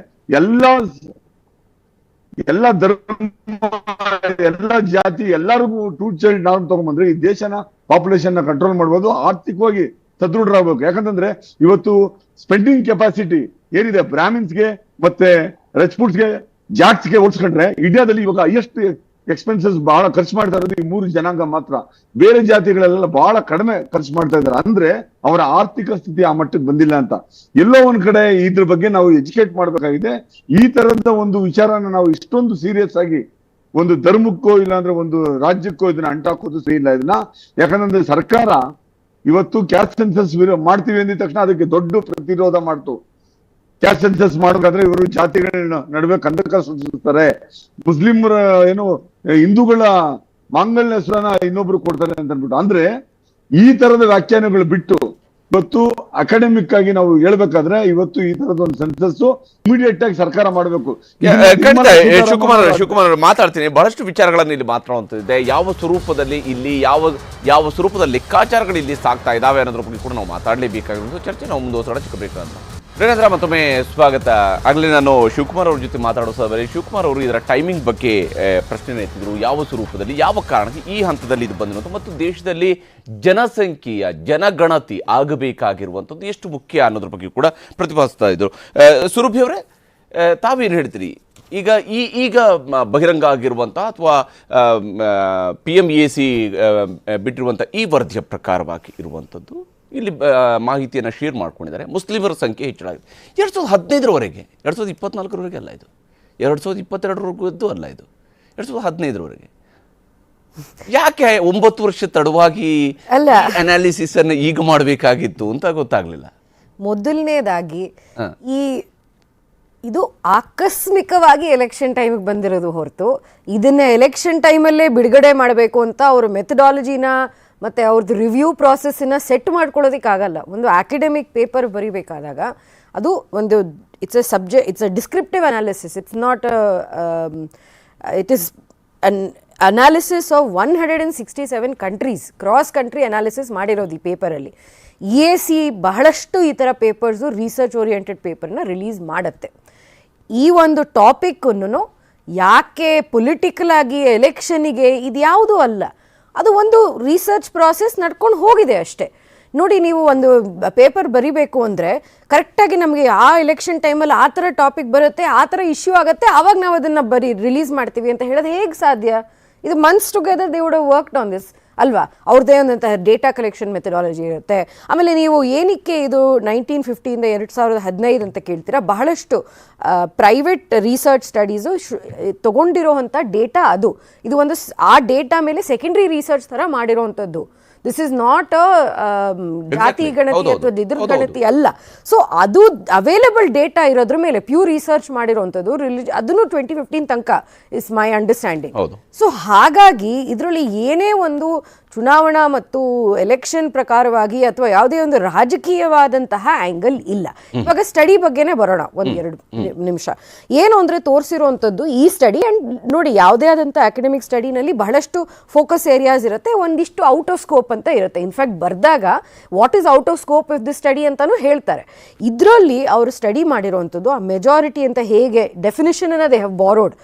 ಎಲ್ಲ ಧರ್ಮ, ಎಲ್ಲ ಜಾತಿ, ಎಲ್ಲರಿಗೂ 2 ಚೈಲ್ಡ್ ನಾರ್ಮ್ ತಗೊಂಡ್ಬಂದ್ರೆ ಈ ದೇಶನ ಪಾಪ್ಯುಲೇಷನ್ ನ ಕಂಟ್ರೋಲ್ ಮಾಡ್ಬೋದು, ಆರ್ಥಿಕವಾಗಿ ಸದೃಢರಾಗಬೇಕು. ಯಾಕಂತಂದ್ರೆ ಇವತ್ತು ಸ್ಪೆಂಡಿಂಗ್ ಕೆಪಾಸಿಟಿ ಏನಿದೆ ಬ್ರಾಹ್ಮಿನ್ಸ್ಗೆ ಮತ್ತೆ ರಜಪೂಟ್ಸ್ಗೆ, ಜಾಟ್ಸ್ಗೆ ಹೋಲಿಸ್ಕೊಂಡ್ರೆ ಇಂಡಿಯಾದಲ್ಲಿ ಇವಾಗ ಹೈಯೆಸ್ಟ್ ಎಕ್ಸ್ಪೆನ್ಸಸ್ ಬಹಳ ಖರ್ಚು ಮಾಡ್ತಾ ಇರೋದು ಈ 3 ಜನಾಂಗ ಮಾತ್ರ. ಬೇರೆ ಜಾತಿಗಳೆಲ್ಲ ಬಹಳ ಕಡಿಮೆ ಖರ್ಚು ಮಾಡ್ತಾ ಇದ್ದಾರೆ. ಅಂದ್ರೆ ಅವರ ಆರ್ಥಿಕ ಸ್ಥಿತಿ ಆ ಮಟ್ಟಕ್ಕೆ ಬಂದಿಲ್ಲ ಅಂತ. ಎಲ್ಲೋ ಒಂದ್ ಕಡೆ ಇದ್ರ ಬಗ್ಗೆ ನಾವು ಎಜುಕೇಟ್ ಮಾಡ್ಬೇಕಾಗಿದೆ. ಈ ತರದ ಒಂದು ವಿಚಾರನ ನಾವು ಇಷ್ಟೊಂದು ಸೀರಿಯಸ್ ಆಗಿ ಒಂದು ಧರ್ಮಕ್ಕೋ ಇಲ್ಲ ಅಂದ್ರೆ ಒಂದು ರಾಜ್ಯಕ್ಕೋ ಇದನ್ನ ಅಂಟಾಕೋದು ಸರಿ ಇಲ್ಲ ಇದನ್ನ. ಯಾಕಂದ್ರೆ ಸರ್ಕಾರ ಇವತ್ತು ಕ್ಯಾಸ್ಟ್ ಸೆನ್ಸಸ್ ಮಾಡ್ತೀವಿ ಅಂದಿದ ತಕ್ಷಣ ಅದಕ್ಕೆ ದೊಡ್ಡ ಪ್ರತಿರೋಧ ಮಾಡ್ತು. ಕ್ಯಾಸ್ಟ್ ಸೆನ್ಸಸ್ ಮಾಡೋದಾದ್ರೆ ಇವರು ಜಾತಿಗಳ ನಡುವೆ ಕಂದಕ ಸೃಷ್ಟಿಸ್ತಾರೆ, ಮುಸ್ಲಿಮರ ಹಿಂದೂಗಳ ಮಾಂಗಲ್ಯ ಹೆಸರನ್ನ ಇನ್ನೊಬ್ರು ಕೊಡ್ತಾರೆ ಅಂತ ಅನ್ಬಿಟ್ಟು. ಅಂದ್ರೆ ಈ ತರದ ವ್ಯಾಖ್ಯಾನಗಳು ಬಿಟ್ಟು ಇವತ್ತು ಅಕಾಡೆಮಿಕ್ ಆಗಿ ನಾವು ಹೇಳ್ಬೇಕಾದ್ರೆ ಇವತ್ತು ಈ ತರದ ಒಂದು ಸೆನ್ಸಸ್ ಇಮಿಡಿಯೇಟ್ ಆಗಿ ಸರ್ಕಾರ ಮಾಡಬೇಕು. ಶಿವಕುಮಾರ್ ಮಾತಾಡ್ತೀನಿ, ಬಹಳಷ್ಟು ವಿಚಾರಗಳನ್ನು ಇಲ್ಲಿ ಮಾತನಾಡುವಂತಿದೆ. ಯಾವ ಸ್ವರೂಪದಲ್ಲಿ ಇಲ್ಲಿ ಯಾವ ಸ್ವರೂಪದ ಲೆಕ್ಕಾಚಾರಗಳು ಇಲ್ಲಿ ಸಾಗ್ತಾ ಇದಾವೆ ಅನ್ನೋದ್ರ ಬಗ್ಗೆ ಕೂಡ ನಾವು ಮಾತಾಡಲೇಬೇಕಾಗಿರೋದು. ಚರ್ಚೆ ನಾವು ಮುಂದುವರಿಸೋಣ. ಚಿಕ್ಕ ಬ್ರೇಕ್ ಅಂತ ರೇಣೇಂದ್ರ, ಮತ್ತೊಮ್ಮೆ ಸ್ವಾಗತ. ಆಗಲೇ ನಾನು ಶಿವಕುಮಾರ್ ಅವ್ರ ಜೊತೆ ಮಾತಾಡೋ ಸಭೆ ಶಿವಕುಮಾರ್ ಅವರು ಇದರ ಟೈಮಿಂಗ್ ಬಗ್ಗೆ ಪ್ರಶ್ನೆ ಎತ್ತಿದ್ರು. ಯಾವ ಸ್ವರೂಪದಲ್ಲಿ, ಯಾವ ಕಾರಣಕ್ಕೆ ಈ ಹಂತದಲ್ಲಿ ಇದು ಬಂದಿರುವಂಥ ಮತ್ತು ದೇಶದಲ್ಲಿ ಜನಸಂಖ್ಯೆಯ ಜನಗಣತಿ ಆಗಬೇಕಾಗಿರುವಂಥದ್ದು ಎಷ್ಟು ಮುಖ್ಯ ಅನ್ನೋದ್ರ ಬಗ್ಗೆ ಕೂಡ ಪ್ರತಿಪಾದಿಸ್ತಾ ಇದ್ರು. ಸುರಭಿ ಅವರೇ, ತಾವೇನು ಹೇಳ್ತೀರಿ? ಈಗ ಬಹಿರಂಗ ಆಗಿರುವಂಥ ಅಥವಾ PMAC ಬಿಟ್ಟಿರುವಂಥ ಈ ವರದಿಯ ಪ್ರಕಾರವಾಗಿ ಇರುವಂಥದ್ದು, ಇಲ್ಲಿ ಮಾಹಿತಿಯನ್ನು ಶೇರ್ ಮಾಡ್ಕೊಂಡಿದ್ದಾರೆ. ಮುಸ್ಲಿಮರ ಸಂಖ್ಯೆ ಹೆಚ್ಚಳ ಆಗಿದೆ 2015ರವರೆಗೆ, 2024ರವರೆಗೆ ಅಲ್ಲ ಇದು, 2022ರವರೆಗೂ ಅಲ್ಲ ಇದು, 2015ರವರೆಗೆ. ಯಾಕೆ 9 ವರ್ಷ ತಡವಾಗಿ ಅನಾಲಿಸಿಸ್ ಅನ್ನು ಈಗ ಮಾಡಬೇಕಾಗಿತ್ತು ಅಂತ ಗೊತ್ತಾಗ್ಲಿಲ್ಲ. ಮೊದಲನೇದಾಗಿ ಇದು ಆಕಸ್ಮಿಕವಾಗಿ ಎಲೆಕ್ಷನ್ ಟೈಮಿಗೆ ಬಂದಿರೋದು ಹೊರತು ಇದನ್ನ ಎಲೆಕ್ಷನ್ ಟೈಮಲ್ಲೇ ಬಿಡುಗಡೆ ಮಾಡಬೇಕು ಅಂತ ಅವರು ಮೆಥಡಾಲಜಿನ ಮತ್ತು ಅವ್ರದ್ದು ರಿವ್ಯೂ ಪ್ರಾಸೆಸ್ಸನ್ನು ಸೆಟ್ ಮಾಡ್ಕೊಳ್ಳೋದಕ್ಕಾಗಲ್ಲ. ಒಂದು ಅಕಾಡೆಮಿಕ್ ಪೇಪರ್ ಬರೀಬೇಕಾದಾಗ ಅದು ಒಂದು it's a descriptive analysis. It's not it is an analysis of 167 countries, cross country analysis ಮಾಡಿರೋದು ಈ ಪೇಪರಲ್ಲಿ. EAC ಬಹಳಷ್ಟು ಈ ಥರ ಪೇಪರ್ಸು ರಿಸರ್ಚ್ ಓರಿಯೆಂಟೆಡ್ ಪೇಪರ್ನ ರಿಲೀಸ್ ಮಾಡುತ್ತೆ. ಈ ಒಂದು ಟಾಪಿಕ್ಕನ್ನು ಯಾಕೆ ಪೊಲಿಟಿಕಲ್ ಆಗಿ ಎಲೆಕ್ಷನಿಗೆ ಇದು ಯಾವುದೂ ಅಲ್ಲ, ಅದು ಒಂದು ರಿಸರ್ಚ್ ಪ್ರಾಸೆಸ್ ನಡ್ಕೊಂಡು ಹೋಗಿದೆ ಅಷ್ಟೇ. ನೋಡಿ, ನೀವು ಒಂದು ಪೇಪರ್ ಬರಿಬೇಕು ಅಂದರೆ ಕರೆಕ್ಟಾಗಿ ನಮಗೆ ಆ ಎಲೆಕ್ಷನ್ ಟೈಮಲ್ಲಿ ಆ ಥರ ಟಾಪಿಕ್ ಬರುತ್ತೆ, ಆ ಥರ ಇಶ್ಯೂ ಆಗುತ್ತೆ, ಆವಾಗ ನಾವು ಅದನ್ನು ರಿಲೀಸ್ ಮಾಡ್ತೀವಿ ಅಂತ ಹೇಳೋದು ಹೇಗೆ ಸಾಧ್ಯ? ಇದು months together they would have worked on this. ಅಲ್ವಾ? ಅವ್ರದ್ದೇ ಆದಂತಹ ಡೇಟಾ ಕಲೆಕ್ಷನ್ ಮೆಥಡಾಲಜಿ ಇರುತ್ತೆ. ಆಮೇಲೆ ನೀವು ಏನಕ್ಕೆ ಇದು 1950 2015 ಅಂತ ಕೇಳ್ತೀರಾ, ಬಹಳಷ್ಟು ಪ್ರೈವೇಟ್ ರಿಸರ್ಚ್ ಸ್ಟಡೀಸು ತಗೊಂಡಿರೋವಂಥ ಡೇಟಾ ಅದು. ಇದು ಒಂದು ಆ ಡೇಟಾ ಮೇಲೆ ಸೆಕೆಂಡ್ರಿ ರಿಸರ್ಚ್ ಥರ ಮಾಡಿರೋವಂಥದ್ದು. ದಿಸ್ ಇಸ್ ನಾಟ್ ಜಾತಿ ಗಣತಿ ಅಥವಾ ಇದ್ರ ಗಣತಿ ಅಲ್ಲ. ಸೊ ಅದು ಅವೈಲೇಬಲ್ ಡೇಟಾ ಇರೋದ್ರ ಮೇಲೆ ಪ್ಯೂರ್ ರಿಸರ್ಚ್ ಮಾಡಿರೋವಂಥದ್ದು, ಅದನ್ನು 2015 ತನಕ ಇಸ್ ಮೈ ಅಂಡರ್ಸ್ಟ್ಯಾಂಡಿಂಗ್. ಸೊ ಹಾಗಾಗಿ ಇದರಲ್ಲಿ ಏನೇ ಒಂದು ಚುನಾವಣಾ ಮತ್ತು ಎಲೆಕ್ಷನ್ ಪ್ರಕಾರವಾಗಿ ಅಥವಾ ಯಾವುದೇ ಒಂದು ರಾಜಕೀಯವಾದಂತಹ ಆಂಗಲ್ ಇಲ್ಲ. ಇವಾಗ ಸ್ಟಡಿ ಬಗ್ಗೆನೇ ಬರೋಣ ಒಂದೆರಡು ನಿಮಿಷ. ಏನು ಅಂದರೆ ತೋರಿಸಿರುವಂಥದ್ದು ಈ ಸ್ಟಡಿ, ಆ್ಯಂಡ್ ನೋಡಿ ಯಾವುದೇ ಆದಂಥ ಅಕಾಡೆಮಿಕ್ ಸ್ಟಡಿನಲ್ಲಿ ಬಹಳಷ್ಟು ಫೋಕಸ್ ಏರಿಯಾಸ್ ಇರುತ್ತೆ, ಒಂದಿಷ್ಟು ಔಟ್ ಆಫ್ ಸ್ಕೋಪ್ ಅಂತ ಇರುತ್ತೆ. ಇನ್ಫ್ಯಾಕ್ಟ್ ಬರ್ದಾಗ what is out of scope of the study ಅಂತಾನು ಹೇಳ್ತಾರೆ. ಇದರಲ್ಲಿ ಅವರು ಸ್ಟಡಿ ಮಾಡಿರುವಂಥದ್ದು ಆ ಮೆಜಾರಿಟಿ ಅಂತ ಹೇಗೆ ಡೆಫಿನಿಷನ್ ಅನ್ನ they have borrowed,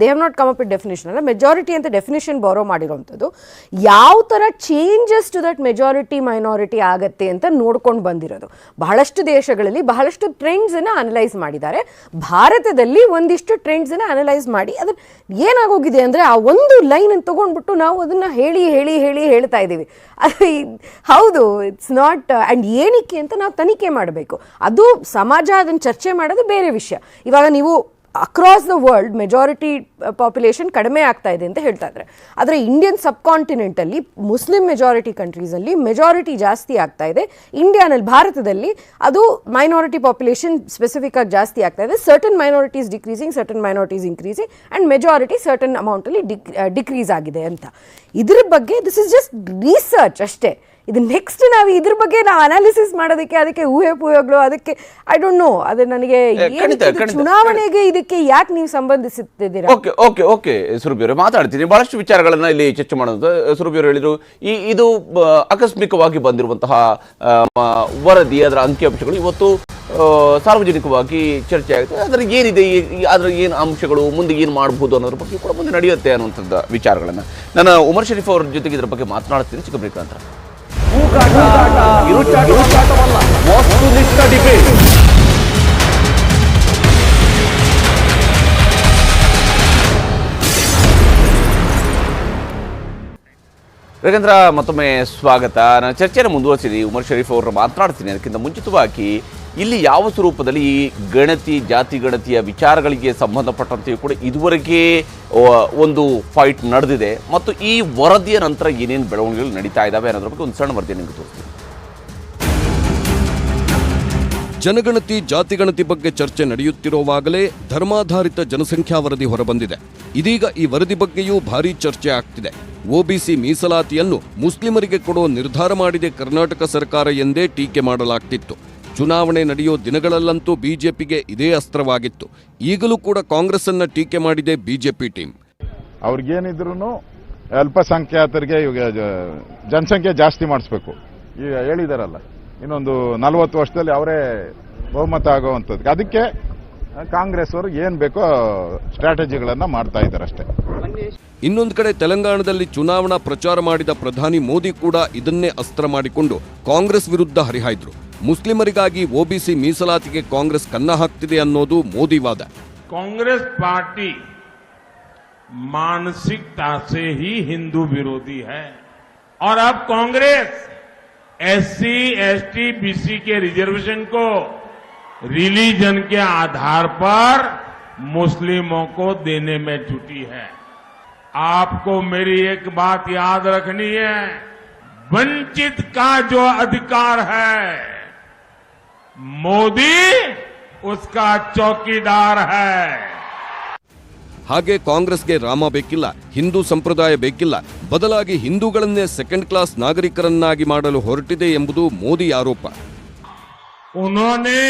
they have not come up with definition ಅಲ್ಲ, ಮೆಜಾರಿಟಿ ಅಂತ ಡೆಫಿನಿಷನ್ ಬಾರೋ ಮಾಡಿರುವಂಥದ್ದು. ಯಾವ ಥರ changes to that majority minority ಆಗತ್ತೆ ಅಂತ ನೋಡ್ಕೊಂಡು ಬಂದಿರೋದು. ಬಹಳಷ್ಟು ದೇಶಗಳಲ್ಲಿ ಬಹಳಷ್ಟು ಟ್ರೆಂಡ್ಸ್ ಅನ್ನ ಅನಲೈಸ್ ಮಾಡಿದ್ದಾರೆ. ಭಾರತದಲ್ಲಿ ಒಂದಿಷ್ಟು ಟ್ರೆಂಡ್ಸ್ ಅನ್ನ ಅನಲೈಸ್ ಮಾಡಿ ಅದನ್ನ ಏನಾಗೋಗಿದೆ ಅಂದ್ರೆ ಆ ಒಂದು ಲೈನ್ ಅನ್ನು ತಗೊಂಡ್ಬಿಟ್ಟು ನಾವು ಅದನ್ನ ಹೇಳಿ ಹೇಳಿ ಹೇಳಿ ಹೇಳ್ತಾ ಇದ್ದೀವಿ. ಹೌದು, ಇಟ್ಸ್ ನಾಟ್. ಅಂಡ್ ಏನಕ್ಕೆ ಅಂತ ನಾವು ತನಿಖೆ ಮಾಡಬೇಕು. ಅದು ಸಮಾಜ ಅದನ್ನು ಚರ್ಚೆ ಮಾಡೋದು ಬೇರೆ ವಿಷಯ. ಇವಾಗ ನೀವು across the world majority population ಕಡಿಮೆ ಆಗ್ತಾ ಇದೆ ಅಂತ ಹೇಳ್ತಾ ಇದ್ದಾರೆ. ಆದರೆ ಇಂಡಿಯನ್ ಸಬ್ ಕಾಂಟಿನೆಂಟಲ್ಲಿ ಮುಸ್ಲಿಂ ಮೆಜಾರಿಟಿ ಕಂಟ್ರೀಸಲ್ಲಿ ಮೆಜಾರಿಟಿ ಜಾಸ್ತಿ ಆಗ್ತಾ ಇದೆ. ಇಂಡಿಯಾನಲ್ಲಿ ಭಾರತದಲ್ಲಿ ಅದು ಮೈನಾರಿಟಿ ಪಾಪ್ಯುಲೇಷನ್ ಸ್ಪೆಸಿಫಿಕ್ ಆಗಿ ಜಾಸ್ತಿ ಆಗ್ತಾ ಇದೆ. Certain minorities decreasing, certain minorities increasing, and majority certain ಅಮೌಂಟಲ್ಲಿ ಡಿಕ್ರೀಸ್ ಆಗಿದೆ ಅಂತ. ಇದ್ರ ಬಗ್ಗೆ ದಿಸ್ ಇಸ್ ಜಸ್ಟ್ ರಿಸರ್ಚ್ ಅಷ್ಟೇ. ಇದು ನೆಕ್ಸ್ಟ್ ನಾವು ಇದ್ರ ಬಗ್ಗೆ ನಾವು ಅನಾಲಿಸಿಸ್ ಮಾಡೋದಕ್ಕೆ ಅದಕ್ಕೆ ಊಹೆಗಳು ಅದಕ್ಕೆ ಐ ಡೋಂಟ್ ನೋ. ಅದು ನನಗೆ ಚುನಾವಣೆಗೆ ಇದಕ್ಕೆ ಯಾಕೆ ನೀವು ಸಂಬಂಧಿಸುತ್ತಿದ್ದೀರಾ? ಓಕೆ ಓಕೆ ಓಕೆ ಸುರಭಿ ಅವರೇ, ಮಾತಾಡ್ತೀನಿ. ಬಹಳಷ್ಟು ವಿಚಾರಗಳನ್ನ ಇಲ್ಲಿ ಚರ್ಚೆ ಮಾಡೋದು. ಸುರಭಿ ಅವರು ಹೇಳಿದ್ರು ಇದು ಆಕಸ್ಮಿಕವಾಗಿ ಬಂದಿರುವಂತಹ ವರದಿ, ಅದರ ಅಂಕಿಅಂಶಗಳು ಇವತ್ತು ಸಾರ್ವಜನಿಕವಾಗಿ ಚರ್ಚೆ ಆಗುತ್ತೆ. ಅದರ ಏನಿದೆ, ಅದರ ಏನು ಅಂಶಗಳು, ಮುಂದೆ ಏನು ಮಾಡಬಹುದು ಅನ್ನೋದ್ರ ಬಗ್ಗೆ ಕೂಡ ಮುಂದೆ ನಡೆಯುತ್ತೆ ಅನ್ನುವಂಥದ್ದು ವಿಚಾರಗಳನ್ನ ನಾನು ಉಮರ್ ಶರೀಫ್ ಅವ್ರ ಜೊತೆಗೆ ಇದ್ರ ಬಗ್ಗೆ ಮಾತನಾಡ್ತೀನಿ. ಚಿಕ್ಕ ಬ್ರೇಕ್ ನಂತರ. ರವೀಂದ್ರ, ಮತ್ತೊಮ್ಮೆ ಸ್ವಾಗತ. ನಾನು ಚರ್ಚೆಯನ್ನು ಮುಂದುವರಿಸಿದ್ದೀನಿ. ಉಮರ್ ಶರೀಫ್ ಅವರು ಮಾತನಾಡ್ತೀನಿ. ಅದಕ್ಕಿಂತ ಮುಂಚಿತವಾಗಿ ಇಲ್ಲಿ ಯಾವ ಸ್ವರೂಪದಲ್ಲಿ ಈ ಗಣತಿ, ಜಾತಿ ಗಣತಿಯ ವಿಚಾರಗಳಿಗೆ ಸಂಬಂಧಪಟ್ಟಂತೆಯೂ ಕೂಡ ಇದುವರೆಗೆ ಒಂದು ಫೈಟ್ ನಡೆದಿದೆ ಮತ್ತು ಈ ವರದಿಯ ನಂತರ ಏನೇನು ಬೆಳವಣಿಗೆಗಳು ನಡೀತಾ ಇದ್ದಾವೆ ಅನ್ನೋದ್ರ ಬಗ್ಗೆ ಒಂದು ಸಣ್ಣ ವರದಿ ನಿಮಗೆ ತೋರಿಸ್ತೀನಿ. ಜನಗಣತಿ, ಜಾತಿಗಣತಿ ಬಗ್ಗೆ ಚರ್ಚೆ ನಡೆಯುತ್ತಿರುವಾಗಲೇ ಧರ್ಮಾಧಾರಿತ ಜನಸಂಖ್ಯಾ ವರದಿ ಹೊರಬಂದಿದೆ. ಇದೀಗ ಈ ವರದಿ ಬಗ್ಗೆಯೂ ಭಾರೀ ಚರ್ಚೆ ಆಗ್ತಿದೆ. ಒಬಿಸಿ ಮೀಸಲಾತಿಯನ್ನು ಮುಸ್ಲಿಮರಿಗೆ ಕೊಡೋ ನಿರ್ಧಾರ ಮಾಡಿದೆ ಕರ್ನಾಟಕ ಸರ್ಕಾರ ಎಂದೇ ಟೀಕೆ ಮಾಡಲಾಗ್ತಿತ್ತು. ಚುನಾವಣೆ ನಡೆಯೋ ದಿನಗಳಲ್ಲಂತೂ ಬಿಜೆಪಿಗೆ ಇದೇ ಅಸ್ತ್ರವಾಗಿತ್ತು. ಈಗಲೂ ಕೂಡ ಕಾಂಗ್ರೆಸ್ ಅನ್ನ ಟೀಕೆ ಮಾಡಿದೆ ಬಿಜೆಪಿ ಟೀಮ್. ಅವ್ರಿಗೇನಿದ್ರು ಅಲ್ಪಸಂಖ್ಯಾತರಿಗೆ ಜನಸಂಖ್ಯೆ ಜಾಸ್ತಿ ಮಾಡಿಸ್ಬೇಕು ಈಗ ಹೇಳಿದಾರಲ್ಲ, ಇನ್ನೊಂದು 40 ವರ್ಷದಲ್ಲಿ ಅವರೇ ಬಹುಮತ ಆಗುವಂಥದ್ದು. ಅದಕ್ಕೆ ಕಾಂಗ್ರೆಸ್ ಅವರು ಏನ್ ಬೇಕೋ ಸ್ಟ್ರಾಟಜಿಗಳನ್ನ ಮಾಡ್ತಾ ಇದ್ದಾರೆ ಅಷ್ಟೇ. ಇನ್ನೊಂದು ಕಡೆ ತೆಲಂಗಾಣದಲ್ಲಿ ಚುನಾವಣಾ ಪ್ರಚಾರ ಮಾಡಿದ ಪ್ರಧಾನಿ ಮೋದಿ ಕೂಡ ಇದನ್ನೇ ಅಸ್ತ್ರ ಮಾಡಿಕೊಂಡು ಕಾಂಗ್ರೆಸ್ ವಿರುದ್ಧ ಹರಿಹಾಯ್ದ್ರು. ಮುಸ್ಲಿಮರಿಗಾಗಿ ಒಬಿಸಿ ಮೀಸಲಾತಿಗೆ ಕಾಂಗ್ರೆಸ್ ಕನ್ನ ಹಾಕ್ತಿದೆ ಅನ್ನೋದು ಮೋದಿ ವಾದ. कांग्रेस पार्टी मानसिकता से ही हिंदू विरोधी है और अब कांग्रेस एससी, एसटी, बीसी के रिजर्वेशन को रिलीजन के आधार पर मुस्लिमों को देने में जुटी है. आपको मेरी एक बात याद रखनी है, वंचित का जो अधिकार है मोदी उसका चौकीदार है. ಹಾಗೆ ಕಾಂಗ್ರೆಸ್ಗೆ ರಾಮ ಬೇಕಿಲ್ಲ, ಹಿಂದೂ ಸಂಪ್ರದಾಯ ಬೇಕಿಲ್ಲ, ಬದಲಾಗಿ ಹಿಂದೂಗಳನ್ನೇ ಸೆಕೆಂಡ್ ಕ್ಲಾಸ್ ನಾಗರಿಕರನ್ನಾಗಿ ಮಾಡಲು ಹೊರಟಿದೆ ಎಂಬುದು ಮೋದಿ ಆರೋಪ. उन्होंने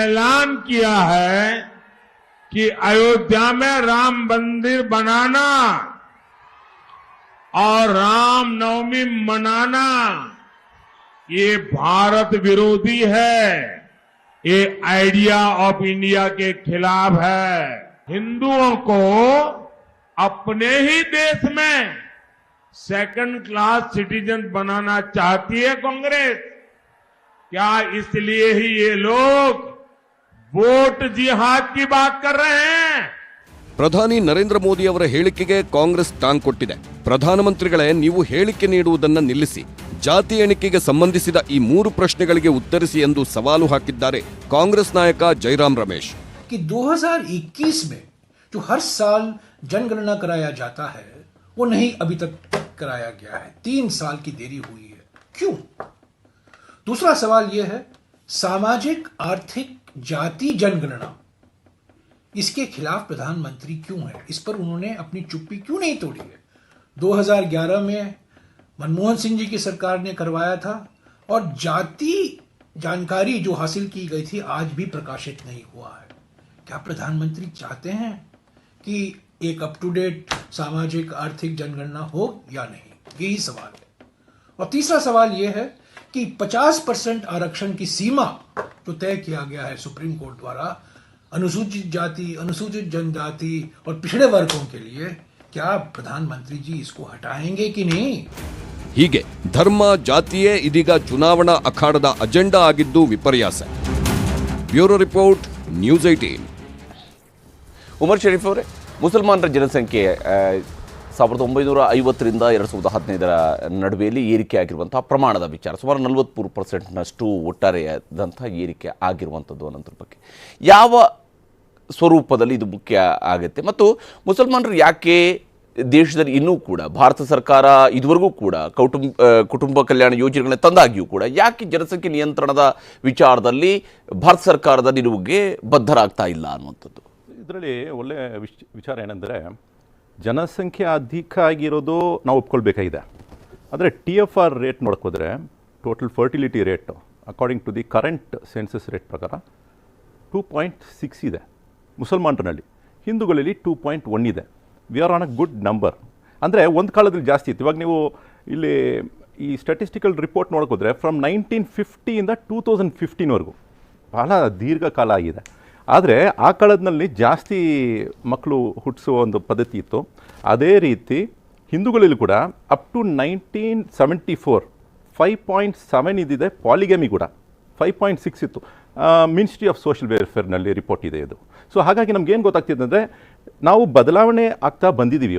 ऐलान किया है कि अयोध्या में राम मंदिर बनाना और राम नवमी मनाना ये भारत विरोधी है, ये आइडिया ऑफ इंडिया के खिलाफ है. हिंदुओं को अपने ही देश में सेकंड क्लास सिटीजन बनाना चाहती है कांग्रेस. क्या इसलिए ही ये लोग वोट जिहाद की बात कर रहे हैं? ಪ್ರಧಾನಿ ನರೇಂದ್ರ ಮೋದಿ ಅವರ ಹೇಳಿಕೆಗೆ ಕಾಂಗ್ರೆಸ್ ಟಾಂಗ್ ಕೊಟ್ಟಿದೆ. ಪ್ರಧಾನಮಂತ್ರಿಗಳೇ, ನೀವು ಹೇಳಿಕೆ ನೀಡುವುದನ್ನ ನಿಲ್ಲಿಸಿ, ಜಾತಿ ಎಣಿಕೆಗೆ ಸಂಬಂಧಿಸಿದ ಈ 3 ಪ್ರಶ್ನೆಗಳಿಗೆ ಉತ್ತರಿಸಿ ಎಂದು ಸವಾಲು ಹಾಕಿದ್ದಾರೆ ಕಾಂಗ್ರೆಸ್ ನಾಯಕ ಜೈರಾಮ್ ರಮೇಶ್. कि 2021 में जो हर साल जनगणना कराया जाता है वो नहीं अभी तक कराया गया है, 3 साल की देरी हुई है, क्यों? दूसरा सवाल यह है, सामाजिक आर्थिक जाति जनगणना, इसके खिलाफ प्रधानमंत्री क्यों है? इस पर उन्होंने अपनी चुप्पी क्यों नहीं तोड़ी है? 2011 में मनमोहन सिंह जी की सरकार ने करवाया था और जाति जानकारी जो हासिल की गई थी आज भी प्रकाशित नहीं हुआ है. क्या प्रधानमंत्री चाहते हैं कि एक अप टू डेट सामाजिक आर्थिक जनगणना हो या नहीं? यही सवाल है. और तीसरा सवाल यह है कि 50% आरक्षण की सीमा जो तय किया गया है सुप्रीम कोर्ट द्वारा अनुसूचित जाति, अनुसूचित जनजाति और पिछड़े वर्गों के लिए, क्या प्रधानमंत्री जी इसको हटाएंगे कि नहीं? ಹೀಗೆ ಧರ್ಮ ಜಾತಿಯೇ ಇದೀಗ ಚುನಾವಣಾ ಅಖಾಡದ ಅಜೆಂಡಾ ಆಗಿದ್ದು ವಿಪರ್ಯಾಸ. Bureau report, news 18. Umar Sharif ಅವರೇ, ಮುಸಲ್ಮಾನರ ಜನಸಂಖ್ಯೆ 1950ರಿಂದ 2015ರ ನಡುವೆಯಲ್ಲಿ ಏರಿಕೆ ಆಗಿರುವಂತಹ ಪ್ರಮಾಣದ ವಿಚಾರ, ಸುಮಾರು 43%ನಷ್ಟು ಒಟ್ಟಾರೆಯಾದಂಥ ಏರಿಕೆ ಆಗಿರುವಂಥದ್ದು ಅನ್ನೋದ್ರ ಬಗ್ಗೆ ಯಾವ ಸ್ವರೂಪದಲ್ಲಿ ಇದು ಮುಖ್ಯ ಆಗುತ್ತೆ? ಮತ್ತು ಮುಸಲ್ಮಾನರು ಯಾಕೆ ದೇಶದಲ್ಲಿ ಇನ್ನೂ ಕೂಡ ಭಾರತ ಸರ್ಕಾರ ಇದುವರೆಗೂ ಕೂಡ ಕುಟುಂಬ ಕಲ್ಯಾಣ ಯೋಜನೆಗಳನ್ನ ತಂದಾಗಿಯೂ ಕೂಡ ಯಾಕೆ ಜನಸಂಖ್ಯೆ ನಿಯಂತ್ರಣದ ವಿಚಾರದಲ್ಲಿ ಭಾರತ ಸರ್ಕಾರದ ನಿಲುವಿಗೆ ಬದ್ಧರಾಗ್ತಾ ಇಲ್ಲ ಅನ್ನುವಂಥದ್ದು? ಇದರಲ್ಲಿ ಒಳ್ಳೆಯ ವಿಚಾರ ಏನಂದರೆ, ಜನಸಂಖ್ಯೆ ಅಧಿಕ ಆಗಿರೋದು ನಾವು ಒಪ್ಕೊಳ್ಬೇಕಾಗಿದೆ. ಆದರೆ TFR ರೇಟ್ ನೋಡ್ಕೋದ್ರೆ, total fertility rate according to the current census rate ಪ್ರಕಾರ 2.6 ಇದೆ ಮುಸಲ್ಮಾನರಲ್ಲಿ, ಹಿಂದೂಗಳಲ್ಲಿ 2.1 ಇದೆ. We are on a good number. ಅಂದರೆ ಒಂದು ಕಾಲದಲ್ಲಿ ಜಾಸ್ತಿ ಇತ್ತು. ಇವಾಗ ನೀವು ಇಲ್ಲಿ ಈ ಸ್ಟ್ಯಾಟಿಸ್ಟಿಕಲ್ ರಿಪೋರ್ಟ್ ನೋಡ್ಕೋದ್ರೆ ಫ್ರಮ್ 1950 2015ವರೆಗೂ ಬಹಳ ದೀರ್ಘಕಾಲ ಆಗಿದೆ. ಆದರೆ ಆ ಕಾಲದಲ್ಲಿ ಜಾಸ್ತಿ ಮಕ್ಕಳು ಹುಟ್ಟಿಸುವ ಒಂದು ಪದ್ಧತಿ ಇತ್ತು. ಅದೇ ರೀತಿ ಹಿಂದೂಗಳಲ್ಲಿ ಕೂಡ ಅಪ್ ಟು 1974 5.7 ಇದಿದೆ. ಪಾಲಿಗಮಿ ಕೂಡ 5.6 ಇತ್ತು. ಮಿನಿಸ್ಟ್ರಿ ಆಫ್ ಸೋಷಿಯಲ್ ವೆಲ್ಫೇರ್ನಲ್ಲಿ ರಿಪೋರ್ಟ್ ಇದೆ ಇದು. ಸೊ ಹಾಗಾಗಿ ನಮ್ಗೇನು ಗೊತ್ತಾಗ್ತಿದೆ ಅಂದರೆ, ನಾವು ಬದಲಾವಣೆ ಆಗ್ತಾ ಬಂದಿದ್ದೀವಿ.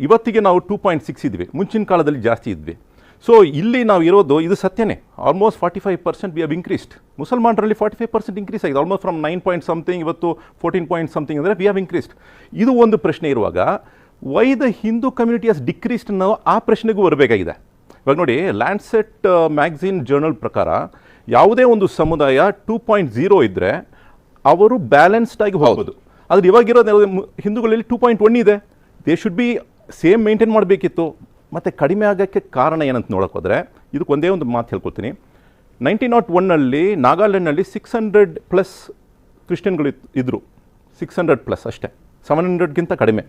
ಇವತ್ತಿಗೆ ನಾವು 2.6 ಇದ್ವಿ, ಮುಂಚಿನ ಕಾಲದಲ್ಲಿ ಜಾಸ್ತಿ ಇದ್ವಿ. ಸೊ ಇಲ್ಲಿ ನಾವು ಇರೋದು ಇದು ಸತ್ಯನೇ. Almost 45% we have increased. ಮುಸಲ್ಮಾನರಲ್ಲಿ 45% ಇನ್ಕ್ರೀಸ್ ಆಗಿದೆ. ಆಲ್ಮೋಸ್ಟ್ ಫ್ರಮ್ 9 ಪಾಯಿಂಟ್ ಸಮಥಿಂಗ್ ಇವತ್ತು 14 ಪಾಯಿಂಟ್ ಸಮಥಿಂಗ್ ಅಂದರೆ ವಿ ಹ್ಯಾವ್ ಇನ್ಕ್ರೀಸ್ಡ್. ಇದು ಒಂದು ಪ್ರಶ್ನೆ ಇರುವಾಗ why the Hindu community has decreased ಅನ್ನೋ ಆ ಪ್ರಶ್ನೆಗೂ ಬರಬೇಕಾಗಿದೆ. ಇವಾಗ ನೋಡಿ, ಲ್ಯಾಂಡ್ಸೆಟ್ ಮ್ಯಾಗಝಿನ್ ಜರ್ನಲ್ ಪ್ರಕಾರ ಯಾವುದೇ ಒಂದು ಸಮುದಾಯ 2.0 ಇದ್ದರೆ ಅವರು ಬ್ಯಾಲೆನ್ಸ್ಡ್ ಆಗಿ ಹೋಗ್ಬೋದು. ಆದರೆ ಇವಾಗಿರೋದು ಹಿಂದೂಗಳಲ್ಲಿ 2.1 ಇದೆ. They should be same maintain ಮಾಡಬೇಕಿತ್ತು. ಮತ್ತು ಕಡಿಮೆ ಆಗೋಕ್ಕೆ ಕಾರಣ ಏನಂತ ನೋಡೋಕ್ಕೋದ್ರೆ, ಇದಕ್ಕೆ ಒಂದೇ ಒಂದು ಮಾತು ಹೇಳ್ಕೊಳ್ತೀನಿ. 1901ನಲ್ಲಿ ನಾಗಾಲ್ಯಾಂಡ್ನಲ್ಲಿ 600+ ಕ್ರಿಶ್ಚಿಯನ್ಗಳು ಇದ್ದರು. 600+ ಅಷ್ಟೇ, 700ಗಿಂತ ಕಡಿಮೆ.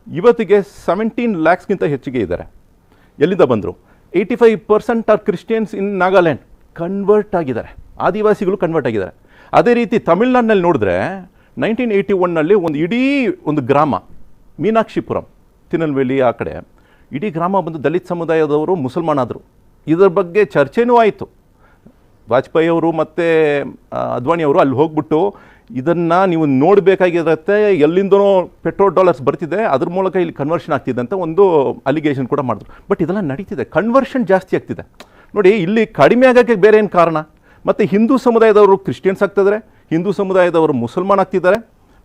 ಇವತ್ತಿಗೆ 17 lakhsಗಿಂತ ಹೆಚ್ಚಿಗೆ ಇದ್ದಾರೆ. ಎಲ್ಲಿಂದ ಬಂದರು? 85% ಆರ್ ಕ್ರಿಶ್ಚಿಯನ್ಸ್ ಇನ್ ನಾಗಾಲ್ಯಾಂಡ್ ಕನ್ವರ್ಟ್ ಆಗಿದ್ದಾರೆ. ಆದಿವಾಸಿಗಳು ಕನ್ವರ್ಟ್ ಆಗಿದ್ದಾರೆ. ಅದೇ ರೀತಿ ತಮಿಳ್ನಾಡಿನಲ್ಲಿ ನೋಡಿದ್ರೆ 1981ನಲ್ಲಿ ಒಂದು ಇಡೀ ಒಂದು ಗ್ರಾಮ, ಮೀನಾಕ್ಷಿಪುರಂ, ತಿರುನಲ್ವೇಲಿ ಆ ಕಡೆ ಇಡೀ ಗ್ರಾಮ ಬಂದು ದಲಿತ ಸಮುದಾಯದವರು ಮುಸಲ್ಮಾನಾದರು. ಇದರ ಬಗ್ಗೆ ಚರ್ಚೆನೂ ಆಯಿತು. ವಾಜಪೇಯಿ ಅವರು ಮತ್ತು ಅದ್ವಾನಿ ಅವರು ಅಲ್ಲಿ ಹೋಗ್ಬಿಟ್ಟು ಇದನ್ನು ನೀವು ನೋಡಬೇಕಾಗಿರುತ್ತೆ, ಎಲ್ಲಿಂದನೋ ಪೆಟ್ರೋಲ್ ಡಾಲರ್ಸ್ ಬರ್ತಿದೆ, ಅದ್ರ ಮೂಲಕ ಇಲ್ಲಿ ಕನ್ವರ್ಷನ್ ಆಗ್ತಿದೆ ಅಂತ ಒಂದು ಅಲಿಗೇಷನ್ ಕೂಡ ಮಾಡಿದ್ರು. ಬಟ್ ಇದೆಲ್ಲ ನಡೀತಿದೆ, ಕನ್ವರ್ಷನ್ ಜಾಸ್ತಿ ಆಗ್ತಿದೆ. ನೋಡಿ, ಇಲ್ಲಿ ಕಡಿಮೆ ಆಗೋಕ್ಕೆ ಬೇರೆ ಏನು ಕಾರಣ? ಮತ್ತು ಹಿಂದೂ ಸಮುದಾಯದವರು ಕ್ರಿಶ್ಚಿಯನ್ಸ್ ಆಗ್ತಿದ್ದಾರೆ, ಹಿಂದೂ ಸಮುದಾಯದವರು ಮುಸಲ್ಮಾನ್ ಆಗ್ತಿದ್ದಾರೆ.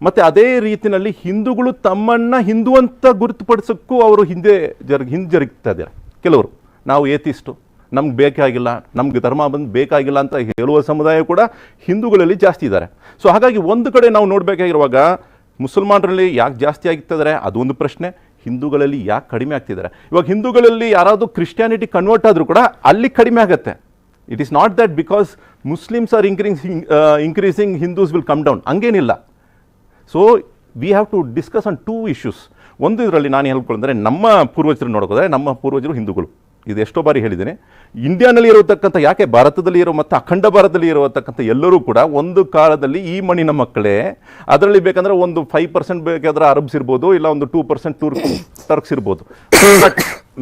ಮತ್ತು ಅದೇ ರೀತಿಯಲ್ಲಿ ಹಿಂದೂಗಳು ತಮ್ಮನ್ನು ಹಿಂದೂ ಅಂತ ಗುರುತುಪಡಿಸೋಕ್ಕೂ ಅವರು ಹಿಂಜರಿಗ್ತಾ ಇದ್ದಾರೆ. ಕೆಲವರು ನಾವು ಏತಿಸ್ಟು, ನಮ್ಗೆ ಬೇಕಾಗಿಲ್ಲ, ನಮ್ಗೆ ಧರ್ಮ ಬಂದು ಬೇಕಾಗಿಲ್ಲ ಅಂತ ಹೇಳುವ ಸಮುದಾಯ ಕೂಡ ಹಿಂದೂಗಳಲ್ಲಿ ಜಾಸ್ತಿ ಇದ್ದಾರೆ. ಸೊ ಹಾಗಾಗಿ ಒಂದು ಕಡೆ ನಾವು ನೋಡಬೇಕಾಗಿರುವಾಗ ಮುಸಲ್ಮಾನರಲ್ಲಿ ಯಾಕೆ ಜಾಸ್ತಿ ಆಗ್ತಿದ್ದಾರೆ ಅದೊಂದು ಪ್ರಶ್ನೆ, ಹಿಂದೂಗಳಲ್ಲಿ ಯಾಕೆ ಕಡಿಮೆ ಆಗ್ತಿದ್ದಾರೆ. ಇವಾಗ ಹಿಂದೂಗಳಲ್ಲಿ ಯಾರಾದರೂ ಕ್ರಿಶ್ಚಿಯಾನಿಟಿ ಕನ್ವರ್ಟ್ ಆದರೂ ಕೂಡ ಅಲ್ಲಿ ಕಡಿಮೆ ಆಗುತ್ತೆ. It is not that because Muslims are increasing Hindus will come down, ಹಂಗೇನಿಲ್ಲ. So we have to discuss on 2 issues. ಒಂದು ಇದರಲ್ಲಿ ನಾನು ಹೇಳ್ಕೊಂಡ್ರೆ, ನಮ್ಮ ಪೂರ್ವಜರು ನೋಡೋದಾದ್ರೆ, ನಮ್ಮ ಪೂರ್ವಜರು ಹಿಂದೂಗಳು, ಇದು ಎಷ್ಟೋ ಬಾರಿ ಹೇಳಿದ್ದೇನೆ. ಇಂಡಿಯಾನಲ್ಲಿ ಇರತಕ್ಕಂಥ, ಯಾಕೆ ಭಾರತದಲ್ಲಿ ಇರೋ ಮತ್ತು ಅಖಂಡ ಭಾರತದಲ್ಲಿ ಇರತಕ್ಕಂಥ ಎಲ್ಲರೂ ಕೂಡ ಒಂದು ಕಾಲದಲ್ಲಿ ಈ ಮಣ್ಣಿನ ಮಕ್ಕಳೇ. ಅದರಲ್ಲಿ ಬೇಕಂದ್ರೆ ಒಂದು 5% ಬೇಕಾದ್ರೆ ಅರಬ್ಸ್ ಇರ್ಬೋದು, ಇಲ್ಲ ಒಂದು 2% ಟರ್ಕ್ಸ್ ಇರ್ಬೋದು. ಬಟ್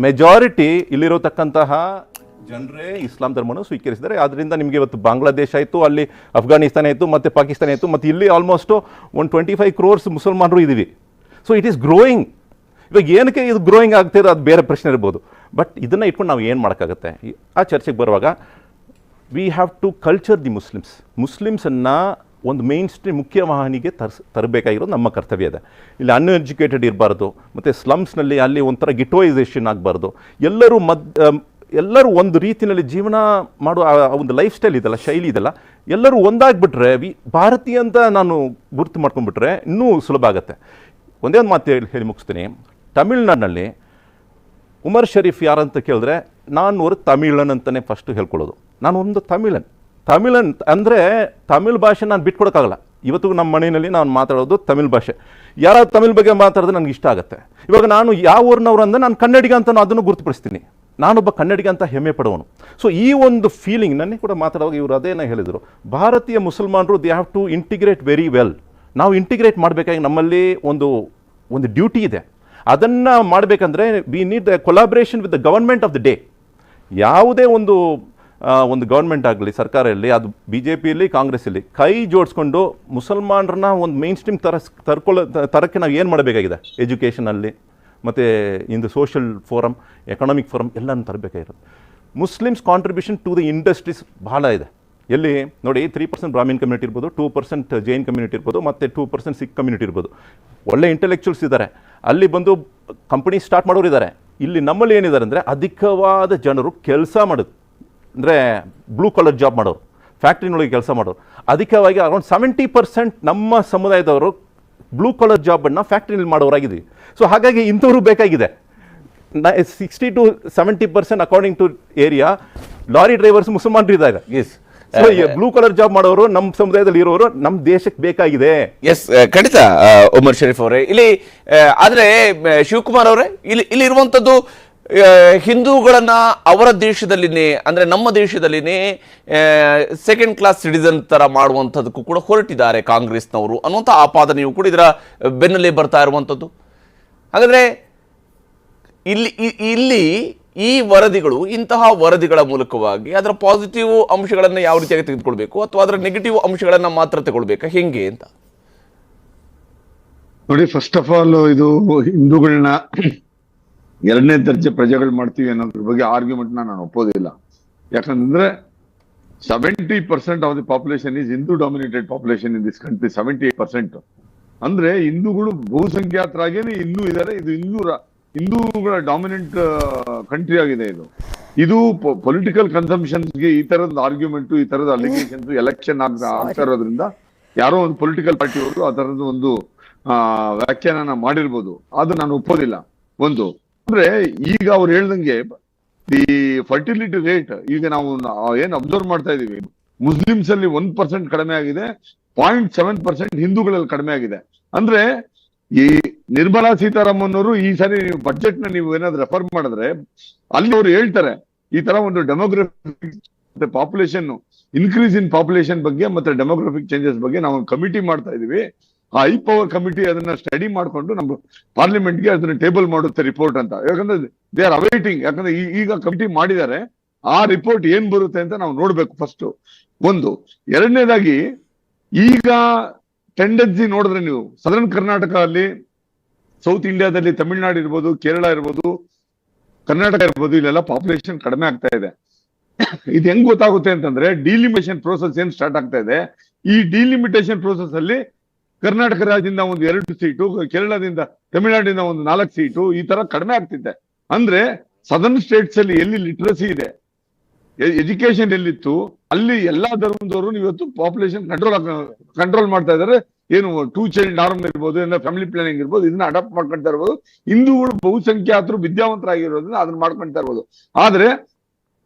ಮೆಜಾರಿಟಿ ಇಲ್ಲಿರತಕ್ಕಂತಹ ಜನರೇ ಇಸ್ಲಾಂ ಧರ್ಮವನ್ನು ಸ್ವೀಕರಿಸಿದ್ದಾರೆ. ಆದ್ದರಿಂದ ನಿಮಗೆ ಇವತ್ತು ಬಾಂಗ್ಲಾದೇಶ ಆಯಿತು, ಅಲ್ಲಿ ಅಫ್ಘಾನಿಸ್ತಾನ ಆಯಿತು, ಮತ್ತು ಪಾಕಿಸ್ತಾನ ಆಯಿತು, ಮತ್ತು ಇಲ್ಲಿ ಆಲ್ಮೋಸ್ಟ್ 125 crores ಮುಸಲ್ಮಾನರು ಇದ್ದೀವಿ. So it is growing. ಇವಾಗ ಏನಕ್ಕೆ ಇದು ಗ್ರೋಯಿಂಗ್ ಆಗ್ತಿರೋ ಅದು ಬೇರೆ ಪ್ರಶ್ನೆ ಇರ್ಬೋದು. ಬಟ್ ಇದನ್ನು ಇಟ್ಕೊಂಡು ನಾವು ಏನು ಮಾಡೋಕ್ಕಾಗತ್ತೆ? ಆ ಚರ್ಚೆಗೆ ಬರುವಾಗ we have to culture the ಮುಸ್ಲಿಮ್ಸನ್ನು ಒಂದು ಮೇನ್ ಸ್ಟ್ರೀಮ್ ಮುಖ್ಯವಾಹಿನಿಗೆ ತರಬೇಕಾಗಿರೋದು ನಮ್ಮ ಕರ್ತವ್ಯ ಇದೆ. ಇಲ್ಲಿ ಅನ್ಎಜುಕೇಟೆಡ್ ಇರಬಾರ್ದು, ಮತ್ತು ಸ್ಲಮ್ಸ್ನಲ್ಲಿ ಅಲ್ಲಿ ಒಂಥರ ಗಿಟೋಯಿಸೇಷನ್ ಆಗಬಾರ್ದು. ಎಲ್ಲರೂ ಒಂದು ರೀತಿಯಲ್ಲಿ ಜೀವನ ಮಾಡುವ ಒಂದು ಲೈಫ್ ಸ್ಟೈಲ್ ಇದೆಲ್ಲ, ಶೈಲಿ ಇದೆಲ್ಲ, ಎಲ್ಲರೂ ಒಂದಾಗ್ಬಿಟ್ರೆ ಭಾರತೀಯ ಅಂತ ನಾನು ಗುರುತು ಮಾಡ್ಕೊಂಡ್ಬಿಟ್ರೆ ಇನ್ನೂ ಸುಲಭ ಆಗುತ್ತೆ. ಒಂದೇ ಒಂದು ಮಾತು ಹೇಳಿ ಮುಗಿಸ್ತೀನಿ. ತಮಿಳ್ನಾಡಿನಲ್ಲಿ ಉಮರ್ ಶರೀಫ್ ಯಾರಂತ ಕೇಳಿದ್ರೆ ನಾನು ಅವರು ತಮಿಳನ್ ಅಂತಲೇ ಫಸ್ಟು ಹೇಳ್ಕೊಳ್ಳೋದು. ನಾನು ಒಂದು ತಮಿಳನ್ ಅಂದರೆ ತಮಿಳ್ ಭಾಷೆ ನಾನು ಬಿಟ್ಕೊಡೋಕ್ಕಾಗಲ್ಲ. ಇವತ್ತು ನಮ್ಮ ಮನೆಯಲ್ಲಿ ನಾನು ಮಾತಾಡೋದು ತಮಿಳ್ ಭಾಷೆ. ಯಾರಾದ್ರು ತಮಿಳ್ ಬಗ್ಗೆ ಮಾತಾಡಿದ್ರೆ ನನಗೆ ಇಷ್ಟ ಆಗುತ್ತೆ. ಇವಾಗ ನಾನು ಯಾವ ಊರಿನವ್ರು ಅಂದರೆ ನಾನು ಕನ್ನಡಿಗ ಅಂತ ಅದನ್ನು ಗುರುತುಪಡಿಸ್ತೀನಿ. ನಾನೊಬ್ಬ ಕನ್ನಡಿಗ ಅಂತ ಹೆಮ್ಮೆ ಪಡುವನು. ಸೊ ಈ ಒಂದು ಫೀಲಿಂಗ್ ನನಗೆ ಕೂಡ ಮಾತಾಡುವಾಗ ಇವರು ಅದೇನ ಹೇಳಿದರು, ಭಾರತೀಯ ಮುಸಲ್ಮಾನರು they have to integrate very well. ನಾವು ಇಂಟಿಗ್ರೇಟ್ ಮಾಡಬೇಕಾಗಿ ನಮ್ಮಲ್ಲಿ ಒಂದು ಡ್ಯೂಟಿ ಇದೆ. ಅದನ್ನು ಮಾಡಬೇಕಂದ್ರೆ we need the collaboration with the government of the day. ಯಾವುದೇ ಒಂದು ಗೌರ್ಮೆಂಟ್ ಆಗಲಿ, ಸರ್ಕಾರ ಇರಲಿ, ಅದು BJP-ಯಲ್ಲಿ ಕಾಂಗ್ರೆಸ್ಸಲ್ಲಿ ಕೈ ಜೋಡಿಸ್ಕೊಂಡು ಮುಸಲ್ಮಾನರನ್ನ ಒಂದು ಮೇನ್ ಸ್ಟ್ರೀಮ್ ತರಕ್ಕೆ ನಾವು ಏನು ಮಾಡಬೇಕಾಗಿದೆ? ಎಜುಕೇಷನಲ್ಲಿ ಮತ್ತು ಇಂದು ಸೋಷಿಯಲ್ ಫೋರಮ್, ಎಕನಾಮಿಕ್ ಫೋರಮ್ ಎಲ್ಲನೂ ತರಬೇಕಾಗಿರೋದು. Muslims contribution to the industries ಬಹಳ ಇದೆ. ಎಲ್ಲಿ ನೋಡಿ 3% ಬ್ರಾಹ್ಮಿನ್ ಕಮ್ಯುನಿಟಿ ಇರ್ಬೋದು, 2% ಜೈನ್ ಕಮ್ಯುನಿಟಿ ಇರ್ಬೋದು, ಮತ್ತು 2% ಸಿಖ್ ಕಮ್ಯುನಿಟಿ ಇರ್ಬೋದು. ಒಳ್ಳೆ ಇಂಟೆಲೆಕ್ಚುಯಲ್ಸ್ ಇದ್ದಾರೆ, ಅಲ್ಲಿ ಬಂದು ಕಂಪನಿ ಸ್ಟಾರ್ಟ್ ಮಾಡೋರು ಇದ್ದಾರೆ. ಇಲ್ಲಿ ನಮ್ಮಲ್ಲಿ ಏನಿದ್ದಾರೆ ಅಂದರೆ ಅಧಿಕವಾದ ಜನರು ಕೆಲಸ ಮಾಡೋದು, ಅಂದರೆ ಬ್ಲೂ ಕಲರ್ ಜಾಬ್ ಮಾಡೋರು, ಫ್ಯಾಕ್ಟ್ರಿನೊಳಗೆ ಕೆಲಸ ಮಾಡೋರು ಅಧಿಕವಾಗಿ. ಅರೌಂಡ್ 70% ನಮ್ಮ ಸಮುದಾಯದವರು ಬ್ಲೂ ಕಲರ್ ಜಾಬನ್ನು ಫ್ಯಾಕ್ಟ್ರಿನಲ್ಲಿ ಮಾಡೋರಾಗಿದ್ದೀವಿ. ಸೊ ಹಾಗಾಗಿ ಇಂಥವ್ರು ಬೇಕಾಗಿದೆ. 60 to 70% according to area lorry drivers ಮುಸಲ್ಮಾನರು ಇದ್ದಾರೆ. Yes, so blue colour job ಮಾಡೋರು ನಮ್ಮ ಸಮುದಾಯದಲ್ಲಿ ಇರೋರು ನಮ್ಮ ದೇಶಕ್ಕೆ ಬೇಕಾಗಿದೆ. ಎಸ್, ಖಂಡಿತ ಉಮರ್ ಶರೀಫ್ ಅವರೇ. ಇಲ್ಲಿ ಆದರೆ ಶಿವಕುಮಾರ್ ಅವರೇ, ಇಲ್ಲಿ ಇರುವಂಥದ್ದು ಹಿಂದೂಗಳನ್ನ ಅವರ ದೇಶದಲ್ಲಿನೇ, ಅಂದರೆ ನಮ್ಮ ದೇಶದಲ್ಲಿನೇ ಸೆಕೆಂಡ್ ಕ್ಲಾಸ್ ಸಿಟಿಸನ್ ಥರ ಮಾಡುವಂಥದ್ದಕ್ಕೂ ಕೂಡ ಹೊರಟಿದ್ದಾರೆ ಕಾಂಗ್ರೆಸ್ನವರು ಅನ್ನುವಂಥ ಆಪಾದನೆಯೂ ಕೂಡ ಇದರ ಬೆನ್ನಲ್ಲೇ ಬರ್ತಾ ಇರುವಂಥದ್ದು. ಹಾಗಾದರೆ ಇಲ್ಲಿ ಈ ವರದಿಗಳು, ಇಂತಹ ವರದಿಗಳ ಮೂಲಕವಾಗಿ ಅದರ ಪಾಸಿಟಿವ್ ಅಂಶಗಳನ್ನು ಯಾವ ರೀತಿಯಾಗಿ ತೆಗೆದುಕೊಳ್ಬೇಕು ಅಥವಾ ಅದರ ನೆಗೆಟಿವ್ ಅಂಶಗಳನ್ನು ಮಾತ್ರ ತಗೊಳ್ಬೇಕಾ, ಹೆಂಗೆ ಅಂತ ನೋಡಿ. ಫಸ್ಟ್ ಆಫ್ ಆಲ್, ಇದು ಹಿಂದೂಗಳನ್ನ ಎರಡನೇ ದರ್ಜೆ ಪ್ರಜೆಗಳು ಮಾಡ್ತೀವಿ ಅನ್ನೋದ್ರ ಬಗ್ಗೆ ಆರ್ಗ್ಯುಮೆಂಟ್ ನಾನು ಒಪ್ಪೋದಿಲ್ಲ. ಯಾಕಂದ್ರೆ 70% of the population is Hindu dominated population in this country. 78% ಅಂದ್ರೆ ಹಿಂದೂಗಳು ಬಹುಸಂಖ್ಯಾತರಾಗೇನೆ ಇನ್ನೂ ಇದ್ದಾರೆ. ಇದು ಹಿಂದೂಗಳ ಡಾಮಿನೆಂಟ್ ಕಂಟ್ರಿ ಆಗಿದೆ. ಇದು ಪೊಲಿಟಿಕಲ್ ಕನ್ಸಂಪ್ಷನ್ಸ್ಗೆ ಈ ತರದ ಆರ್ಗ್ಯುಮೆಂಟ್, ಈ ತರದ ಅಲಿಗೇಷನ್ಸ್ ಎಲೆಕ್ಷನ್ ಆಗ್ತಾ ಇರೋದ್ರಿಂದ ಯಾರೋ ಒಂದು ಪೊಲಿಟಿಕಲ್ ಪಾರ್ಟಿಯವರು ಆ ತರದ ಒಂದು ವ್ಯಾಖ್ಯಾನ ಮಾಡಿರ್ಬೋದು. ಅದು ನಾನು ಒಪ್ಪೋದಿಲ್ಲ. ಒಂದು ಅಂದ್ರೆ ಈಗ ಅವ್ರು ಹೇಳ್ದಂಗೆ ದಿ ಫರ್ಟಿಲಿಟಿ ರೇಟ್ ಈಗ ನಾವು ಏನ್ ಅಬ್ಸರ್ವ್ ಮಾಡ್ತಾ ಇದೀವಿ, ಮುಸ್ಲಿಮ್ಸ್ ಅಲ್ಲಿ 1% ಕಡಿಮೆ ಆಗಿದೆ, 0.7% ಹಿಂದೂಗಳಲ್ಲಿ ಕಡಿಮೆ ಆಗಿದೆ. ಅಂದ್ರೆ ಈ ನಿರ್ಮಲಾ ಸೀತಾರಾಮನ್ ಅವರು ಈ ಸಾರಿ ಬಜೆಟ್ ನ ನೀವು ಏನಾದ್ರು ರೆಫರ್ ಮಾಡಿದ್ರೆ ಅಲ್ಲಿ ಅವ್ರು ಹೇಳ್ತಾರೆ ಈ ತರ ಒಂದು demographic population increase in population ಬಗ್ಗೆ ಮತ್ತೆ ಡೆಮೋಗ್ರಫಿಕ್ ಚೇಂಜಸ್ ಬಗ್ಗೆ ನಾವು ಒಂದು ಕಮಿಟಿ ಮಾಡ್ತಾ ಇದೀವಿ. ಆ ಹೈ ಪವರ್ ಕಮಿಟಿ ಅದನ್ನ ಸ್ಟಡಿ ಮಾಡ್ಕೊಂಡು ನಮ್ಮ ಪಾರ್ಲಿಮೆಂಟ್ಗೆ ಅದನ್ನ ಟೇಬಲ್ ಮಾಡುತ್ತೆ ರಿಪೋರ್ಟ್ ಅಂತ. ಯಾಕಂದ್ರೆ ದೇ ಆರ್ ಅವೈಟಿಂಗ್. ಯಾಕಂದ್ರೆ ಈಗ ಕಮಿಟಿ ಮಾಡಿದ್ದಾರೆ, ಆ ರಿಪೋರ್ಟ್ ಏನ್ ಬರುತ್ತೆ ಅಂತ ನಾವು ನೋಡ್ಬೇಕು ಫಸ್ಟ್. ಒಂದು. ಎರಡನೇದಾಗಿ ಈಗ ಟೆಂಡೆನ್ಸಿ ನೋಡಿದ್ರೆ ನೀವು ಸದರ್ನ್ ಕರ್ನಾಟಕ ಅಲ್ಲಿ, ಸೌತ್ ಇಂಡಿಯಾದಲ್ಲಿ ತಮಿಳ್ನಾಡು ಇರ್ಬೋದು, ಕೇರಳ ಇರ್ಬೋದು, ಕರ್ನಾಟಕ ಇರ್ಬೋದು, ಇಲ್ಲೆಲ್ಲ ಪಾಪ್ಯುಲೇಷನ್ ಕಡಿಮೆ ಆಗ್ತಾ ಇದೆ. ಇದು ಹೆಂಗ್ ಗೊತ್ತಾಗುತ್ತೆ ಅಂತಂದ್ರೆ ಡಿಲಿಮಿಟೇಷನ್ ಪ್ರೋಸೆಸ್ ಏನ್ ಸ್ಟಾರ್ಟ್ ಆಗ್ತಾ ಇದೆ. ಈ ಡಿಲಿಮಿಟೇಷನ್ ಪ್ರೋಸೆಸ್ ಅಲ್ಲಿ ಕರ್ನಾಟಕ ರಾಜ್ಯದಿಂದ ಒಂದು 2 ಸೀಟು, ಕೇರಳದಿಂದ ತಮಿಳುನಾಡಿಂದ ಒಂದು 4 ಸೀಟು, ಈ ತರ ಕಡಿಮೆ ಆಗ್ತಿದೆ. ಅಂದ್ರೆ ಸದರ್ನ್ ಸ್ಟೇಟ್ಸ್ ಅಲ್ಲಿ ಎಲ್ಲಿ ಲಿಟ್ರಸಿ ಇದೆ, ಎಜುಕೇಶನ್ ಎಲ್ಲಿತ್ತು, ಅಲ್ಲಿ ಎಲ್ಲಾ ಧರ್ಮದವರು ಇವತ್ತು ಪಾಪ್ಯುಲೇಷನ್ ಕಂಟ್ರೋಲ್ ಮಾಡ್ತಾ ಇದಾರೆ. ಏನು 2 ಚೈಲ್ಡ್ ನಾರ್ಮ್ ಇರ್ಬೋದು, ಫ್ಯಾಮಿಲಿ ಪ್ಲಾನಿಂಗ್ ಇರ್ಬೋದು, ಇದನ್ನ ಅಡಾಪ್ಟ್ ಮಾಡ್ಕೊಳ್ತಾ ಇರ್ಬೋದು. ಹಿಂದೂಗಳು ಬಹುಸಂಖ್ಯಾತರು ವಿದ್ಯಾವಂತರಾಗಿರೋದ್ರಿಂದ ಅದನ್ನ ಮಾಡ್ಕೊಳ್ತಾ ಇರ್ಬೋದು. ಆದ್ರೆ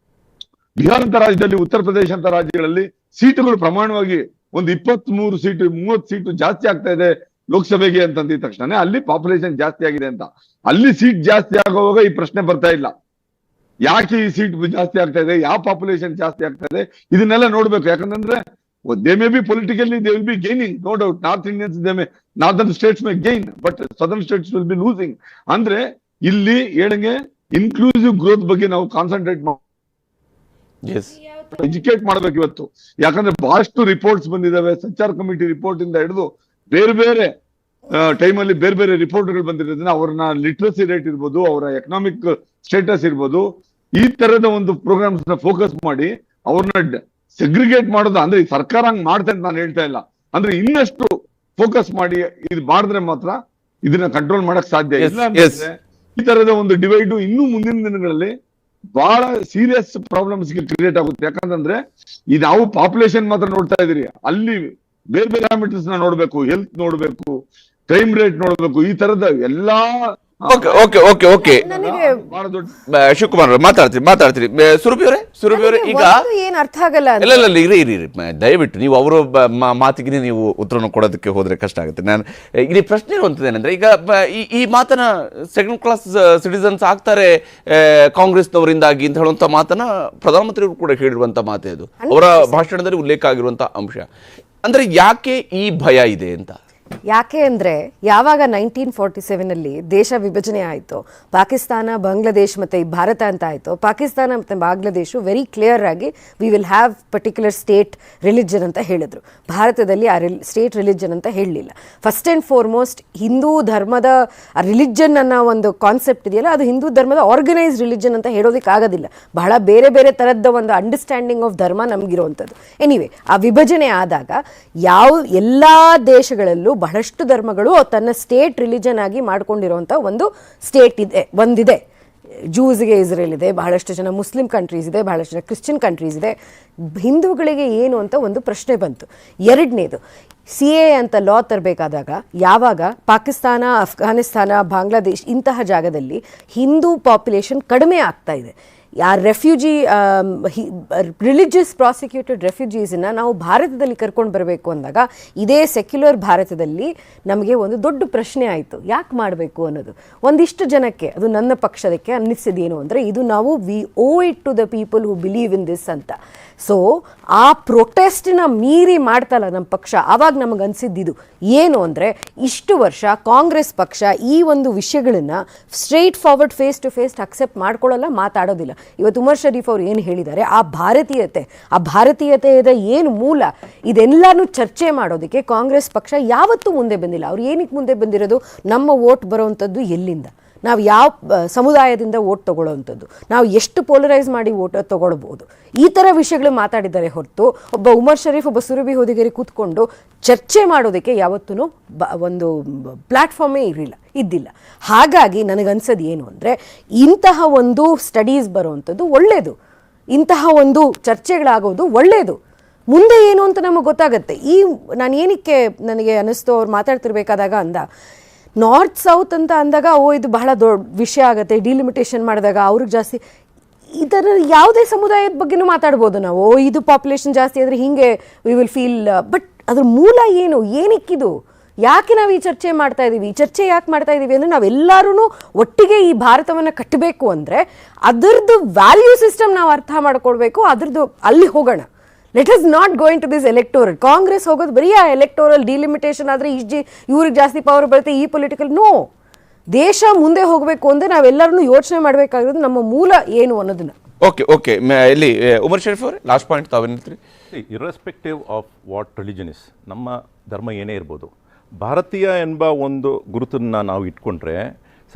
ಬಿಹಾರ ಅಂತ ರಾಜ್ಯದಲ್ಲಿ, ಉತ್ತರ ಪ್ರದೇಶ ಅಂತ ರಾಜ್ಯಗಳಲ್ಲಿ ಸೀಟುಗಳು ಪ್ರಮಾಣವಾಗಿ ಒಂದು 23 ಸೀಟು 30 ಸೀಟು ಜಾಸ್ತಿ ಆಗ್ತಾ ಇದೆ ಲೋಕಸಭೆಗೆ ಅಂತಂದಿದ ತಕ್ಷಣ ಅಲ್ಲಿ ಪಾಪ್ಯುಲೇಷನ್ ಜಾಸ್ತಿ ಆಗಿದೆ ಅಂತ. ಅಲ್ಲಿ ಸೀಟ್ ಜಾಸ್ತಿ ಆಗುವಾಗ ಈ ಪ್ರಶ್ನೆ ಬರ್ತಾ ಇಲ್ಲ, ಯಾಕೆ ಈ ಸೀಟ್ ಜಾಸ್ತಿ ಆಗ್ತಾ ಇದೆ, ಯಾವ ಪಾಪ್ಯುಲೇಷನ್ ಜಾಸ್ತಿ ಆಗ್ತಾ ಇದೆ, ಇದನ್ನೆಲ್ಲ ನೋಡ್ಬೇಕು. ಯಾಕಂದ್ರೆ they may be politically they will be gaining, no doubt. North Indians northern states may gain, but southern states will be losing. ಅಂದ್ರೆ ಇಲ್ಲಿ ಹೇಳಂಗೆ ಇನ್ಕ್ಲೂಸಿವ್ ಗ್ರೋತ್ ಬಗ್ಗೆ ನಾವು ಕಾನ್ಸಂಟ್ರೇಟ್ ಎಜುಕೇಟ್ ಮಾಡ್ಬೇಕು ಇವತ್ತು. ಯಾಕಂದ್ರೆ ಬಹಳಷ್ಟು ರಿಪೋರ್ಟ್ಸ್ ಬಂದಿದಾವೆ, ಸಂಚಾರ್ ಕಮಿಟಿ ರಿಪೋರ್ಟ್ ಇಂದ ಹಿಡಿದು ಬೇರೆ ಬೇರೆ ಟೈಮಲ್ಲಿ ಬೇರೆ ಬೇರೆ ರಿಪೋರ್ಟ್ಗಳು ಬಂದಿರೋದ್ರಿಂದ ಅವ್ರನ್ನ ಲಿಟ್ರಸಿ ರೇಟ್ ಇರ್ಬೋದು, ಅವರ ಎಕನಾಮಿಕ್ ಸ್ಟೇಟಸ್ ಇರ್ಬೋದು, ಈ ತರದ ಒಂದು ಪ್ರೋಗ್ರಾಮ್ಸ್ ನ ಫೋಕಸ್ ಮಾಡಿ ಅವ್ರನ್ನ ಸೆಗ್ರಿಗೇಟ್ ಮಾಡೋದು. ಅಂದ್ರೆ ಈ ಸರ್ಕಾರ ಹಂಗ್ ಮಾಡ್ತಾ ಅಂತ ನಾನು ಹೇಳ್ತಾ ಇಲ್ಲ, ಅಂದ್ರೆ ಇನ್ನಷ್ಟು ಫೋಕಸ್ ಮಾಡಿ ಇದು ಮಾಡಿದ್ರೆ ಮಾತ್ರ ಇದನ್ನ ಕಂಟ್ರೋಲ್ ಮಾಡಕ್ ಸಾಧ್ಯ. ಇಲ್ಲ ಅಂತಂದ್ರೆ ಈ ತರದ ಒಂದು ಡಿವೈಡ್ ಇನ್ನೂ ಮುಂದಿನ ದಿನಗಳಲ್ಲಿ ಬಹಳ ಸೀರಿಯಸ್ ಪ್ರಾಬ್ಲಮ್ಸ್ ಕ್ರಿಯೇಟ್ ಆಗುತ್ತೆ. ಯಾಕಂತಂದ್ರೆ ಈ ನಾವು ಪಾಪ್ಯುಲೇಷನ್ ಮಾತ್ರ ನೋಡ್ತಾ ಇದೀರಿ, ಅಲ್ಲಿ ಬೇರೆ ಬೇರೆ ಪ್ಯಾರಾಮೀಟರ್ಸ್ ನ ನೋಡ್ಬೇಕು, ಹೆಲ್ತ್ ನೋಡ್ಬೇಕು, ಕ್ರೈಮ್ ರೇಟ್ ನೋಡ್ಬೇಕು, ಈ ತರದ ಎಲ್ಲಾ ಬಹಳ ದೊಡ್ಡ. ಶಿವಕುಮಾರ್ ಮಾತಾಡ್ತೀರಿ ಸುರಭಿ ಅವರೇ ಈಗ ಏನ್ ಅರ್ಥ ಆಗಲ್ಲ. ಇಲ್ಲ ಇರಿ ದಯವಿಟ್ಟು ನೀವು ಅವರು ಮಾತಿಗೆ ನೀವು ಉತ್ತರನ ಕೊಡೋದಕ್ಕೆ ಹೋದ್ರೆ ಕಷ್ಟ ಆಗುತ್ತೆ. ನಾನು ಇಲ್ಲಿ ಪ್ರಶ್ನೆ ಇರುವಂತದ್ದೇನೆಂದ್ರೆ, ಈಗ ಈ ಮಾತನ್ನ ಸೆಕೆಂಡ್ ಕ್ಲಾಸ್ ಸಿಟಿಸನ್ಸ್ ಆಗ್ತಾರೆ ಕಾಂಗ್ರೆಸ್ನವರಿಂದಾಗಿ ಅಂತ ಹೇಳುವಂತ ಮಾತನ್ನ ಪ್ರಧಾನಮಂತ್ರಿಗಳು ಕೂಡ ಹೇಳಿರುವಂತ ಮಾತೇ ಅದು, ಅವರ ಭಾಷಣದಲ್ಲಿ ಉಲ್ಲೇಖ ಆಗಿರುವಂತ ಅಂಶ. ಅಂದ್ರೆ ಯಾಕೆ ಈ ಭಯ ಇದೆ ಅಂತ? ಯಾಕೆ ಅಂದರೆ ಯಾವಾಗ 1947 ದೇಶ ವಿಭಜನೆ ಆಯಿತು, ಪಾಕಿಸ್ತಾನ ಬಾಂಗ್ಲಾದೇಶ್ ಮತ್ತು ಭಾರತ ಅಂತ ಆಯಿತು, ಪಾಕಿಸ್ತಾನ ಮತ್ತು ಬಾಂಗ್ಲಾದೇಶು ವೆರಿ ಕ್ಲಿಯರ್ ಆಗಿ we will have particular state religion ಅಂತ ಹೇಳಿದ್ರು. ಭಾರತದಲ್ಲಿ ಆ ಸ್ಟೇಟ್ ರಿಲಿಜನ್ ಅಂತ ಹೇಳಲಿಲ್ಲ. ಫಸ್ಟ್ ಆ್ಯಂಡ್ ಫಾರ್ಮೋಸ್ಟ್ ಹಿಂದೂ ಧರ್ಮದ ರಿಲಿಜನ್ ಅನ್ನೋ ಒಂದು ಕಾನ್ಸೆಪ್ಟ್ ಇದೆಯಲ್ಲ, ಅದು ಹಿಂದೂ ಧರ್ಮದ ಆರ್ಗನೈಸ್ ರಿಲಿಜನ್ ಅಂತ ಹೇಳೋದಕ್ಕಾಗೋದಿಲ್ಲ. ಬಹಳ ಬೇರೆ ಬೇರೆ ಥರದ ಒಂದು ಅಂಡರ್ಸ್ಟ್ಯಾಂಡಿಂಗ್ ಆಫ್ ಧರ್ಮ ನಮಗಿರುವಂಥದ್ದು. ಎನಿವೆ, ಆ ವಿಭಜನೆ ಆದಾಗ ಎಲ್ಲ ದೇಶಗಳಲ್ಲೂ ಬಹಳಷ್ಟು ಧರ್ಮಗಳು ತನ್ನ ಸ್ಟೇಟ್ ರಿಲಿಜನ್ ಆಗಿ ಮಾಡ್ಕೊಂಡಿರುವಂಥ ಒಂದು ಸ್ಟೇಟ್ ಒಂದಿದೆ. ಜೂಸ್ಗೆ ಇಸ್ರೇಲ್ ಇದೆ, ಬಹಳಷ್ಟು ಜನ ಮುಸ್ಲಿಂ ಕಂಟ್ರೀಸ್ ಇದೆ, ಬಹಳಷ್ಟು ಜನ ಕ್ರಿಶ್ಚಿಯನ್ ಕಂಟ್ರೀಸ್ ಇದೆ. ಹಿಂದೂಗಳಿಗೆ ಏನು ಅಂತ ಒಂದು ಪ್ರಶ್ನೆ ಬಂತು. ಎರಡನೇದು, CAA ಅಂತ ಲಾ ತರಬೇಕಾದಾಗ ಯಾವಾಗ ಪಾಕಿಸ್ತಾನ, ಅಫ್ಘಾನಿಸ್ತಾನ, ಬಾಂಗ್ಲಾದೇಶ್ ಇಂತಹ ಜಾಗದಲ್ಲಿ ಹಿಂದೂ ಪಾಪ್ಯುಲೇಷನ್ ಕಡಿಮೆ ಆಗ್ತಾ ಇದೆ, ಆ ರೆಫ್ಯೂಜಿ ರಿಲಿಜಿಯಸ್ ಪ್ರಾಸಿಕ್ಯೂಟೆಡ್ ರೆಫ್ಯೂಜೀಸನ್ನ ನಾವು ಭಾರತದಲ್ಲಿ ಕರ್ಕೊಂಡು ಬರಬೇಕು ಅಂದಾಗ ಇದೇ ಸೆಕ್ಯುಲರ್ ಭಾರತದಲ್ಲಿ ನಮಗೆ ಒಂದು ದೊಡ್ಡ ಪ್ರಶ್ನೆ ಆಯಿತು, ಯಾಕೆ ಮಾಡಬೇಕು ಅನ್ನೋದು. ಒಂದಿಷ್ಟು ಜನಕ್ಕೆ, ಅದು ನನ್ನ ಪಕ್ಷದಕ್ಕೆ ಅನ್ನಿಸಿದೇನು ಅಂದರೆ, ಇದು ನಾವು we owe it to the people who believe in this ಅಂತ. ಸೊ ಆ ಪ್ರೊಟೆಸ್ಟ್ನ ಮೀರಿ ಮಾಡ್ತಲ್ಲ ನಮ್ಮ ಪಕ್ಷ. ಆವಾಗ ನಮಗೆ ಅನಿಸಿದ್ದು ಏನು ಅಂದರೆ, ಇಷ್ಟು ವರ್ಷ ಕಾಂಗ್ರೆಸ್ ಪಕ್ಷ ಈ ಒಂದು ವಿಷಯಗಳನ್ನು straight forward face to face accept ಮಾಡ್ಕೊಳ್ಳಲ್ಲ, ಮಾತಾಡೋದಿಲ್ಲ. ಇವತ್ತು ಉಮರ್ ಶರೀಫ್ ಅವರು ಏನು ಹೇಳಿದ್ದಾರೆ, ಆ ಭಾರತೀಯತೆಯ ಏನು ಮೂಲ, ಇದೆಲ್ಲನೂ ಚರ್ಚೆ ಮಾಡೋದಕ್ಕೆ ಕಾಂಗ್ರೆಸ್ ಪಕ್ಷ ಯಾವತ್ತೂ ಮುಂದೆ ಬಂದಿಲ್ಲ. ಅವ್ರು ಏನಕ್ಕೆ ಮುಂದೆ ಬಂದಿರೋದು? ನಮ್ಮ ವೋಟ್ ಬರೋವಂಥದ್ದು ಎಲ್ಲಿಂದ, ನಾವು ಯಾವ ಸಮುದಾಯದಿಂದ ವೋಟ್ ತೊಗೊಳ್ಳೋವಂಥದ್ದು, ನಾವು ಎಷ್ಟು ಪೋಲರೈಸ್ ಮಾಡಿ ವೋಟ್ ತೊಗೊಳ್ಬೋದು, ಈ ಥರ ವಿಷಯಗಳು ಮಾತಾಡಿದ್ದಾರೆ ಹೊರತು ಒಬ್ಬ ಉಮರ್ ಶರೀಫ್, ಒಬ್ಬ ಸುರಭಿ ಹೊದಿಗೆರೆ ಕೂತ್ಕೊಂಡು ಚರ್ಚೆ ಮಾಡೋದಕ್ಕೆ ಯಾವತ್ತೂ ಒಂದು ಪ್ಲ್ಯಾಟ್ಫಾರ್ಮೇ ಇದ್ದಿಲ್ಲ. ಹಾಗಾಗಿ ನನಗನ್ಸೋದು ಏನು ಅಂದರೆ, ಇಂತಹ ಒಂದು ಸ್ಟಡೀಸ್ ಬರೋವಂಥದ್ದು ಒಳ್ಳೆಯದು, ಇಂತಹ ಒಂದು ಚರ್ಚೆಗಳಾಗೋದು ಒಳ್ಳೆಯದು. ಮುಂದೆ ಏನು ಅಂತ ನಮಗೆ ಗೊತ್ತಾಗುತ್ತೆ. ನಾನು ಏನಕ್ಕೆ ನನಗೆ ಅನ್ನಿಸ್ತು, ಅವ್ರು ಮಾತಾಡ್ತಿರ್ಬೇಕಾದಾಗ ನಾರ್ತ್ ಸೌತ್ ಅಂತ ಅಂದಾಗ ಇದು ಬಹಳ ದೊಡ್ಡ ವಿಷಯ ಆಗುತ್ತೆ. ಡಿಲಿಮಿಟೇಷನ್ ಮಾಡಿದಾಗ ಅವ್ರಿಗೆ ಜಾಸ್ತಿ, ಇದರ ಯಾವುದೇ ಸಮುದಾಯದ ಬಗ್ಗೆನೂ ಮಾತಾಡ್ಬೋದು ನಾವು. ಇದು ಪಾಪ್ಯುಲೇಷನ್ ಜಾಸ್ತಿ ಆದರೆ ಹೀಗೆ ವಿ ವಿಲ್ ಫೀಲ್, ಬಟ್ ಅದ್ರ ಮೂಲ ಏನು, ಏನಕ್ಕಿದು, ಯಾಕೆ ನಾವು ಈ ಚರ್ಚೆ ಮಾಡ್ತಾ ಇದ್ದೀವಿ? ಈ ಚರ್ಚೆ ಯಾಕೆ ಮಾಡ್ತಾ ಇದ್ದೀವಿ ಅಂದರೆ, ನಾವೆಲ್ಲರೂ ಒಟ್ಟಿಗೆ ಈ ಭಾರತವನ್ನು ಕಟ್ಟಬೇಕು ಅಂದರೆ ಅದರದ್ದು ವ್ಯಾಲ್ಯೂ ಸಿಸ್ಟಮ್ ನಾವು ಅರ್ಥ ಮಾಡ್ಕೊಳ್ಬೇಕು. ಅದರದ್ದು ಅಲ್ಲಿ ಹೋಗೋಣ. Let us not going to this electoral. Congress ಹೋಗೋದು ಬರೀ ಆ ಎಲೆಕ್ಟೋರಲ್ ಡಿಲಿಮಿಟೇಷನ್ ಆದರೆ ಇವ್ರಿಗೆ ಜಾಸ್ತಿ ಪವರ್ ಬರುತ್ತೆ, ಈ ಪೊಲಿಟಿಕಲ್. ನೋ, ದೇಶ ಮುಂದೆ ಹೋಗಬೇಕು ಅಂದರೆ ನಾವೆಲ್ಲರೂ ಯೋಚನೆ ಮಾಡಬೇಕಾಗಿರೋದು ನಮ್ಮ ಮೂಲ ಏನು ಅನ್ನೋದನ್ನ. ಓಕೆ ಇಲ್ಲಿ ಉಮರ್ ಶರೀಫ್ ಅವರೇ, ಲಾಸ್ಟ್ ಪಾಯಿಂಟ್ ತಾವೇನಿರ್ತೀರಿ? Irrespective of what religion is, ನಮ್ಮ ಧರ್ಮ ಏನೇ ಇರ್ಬೋದು, ಭಾರತೀಯ ಎಂಬ ಒಂದು ಗುರುತನ್ನು ನಾವು ಇಟ್ಕೊಂಡ್ರೆ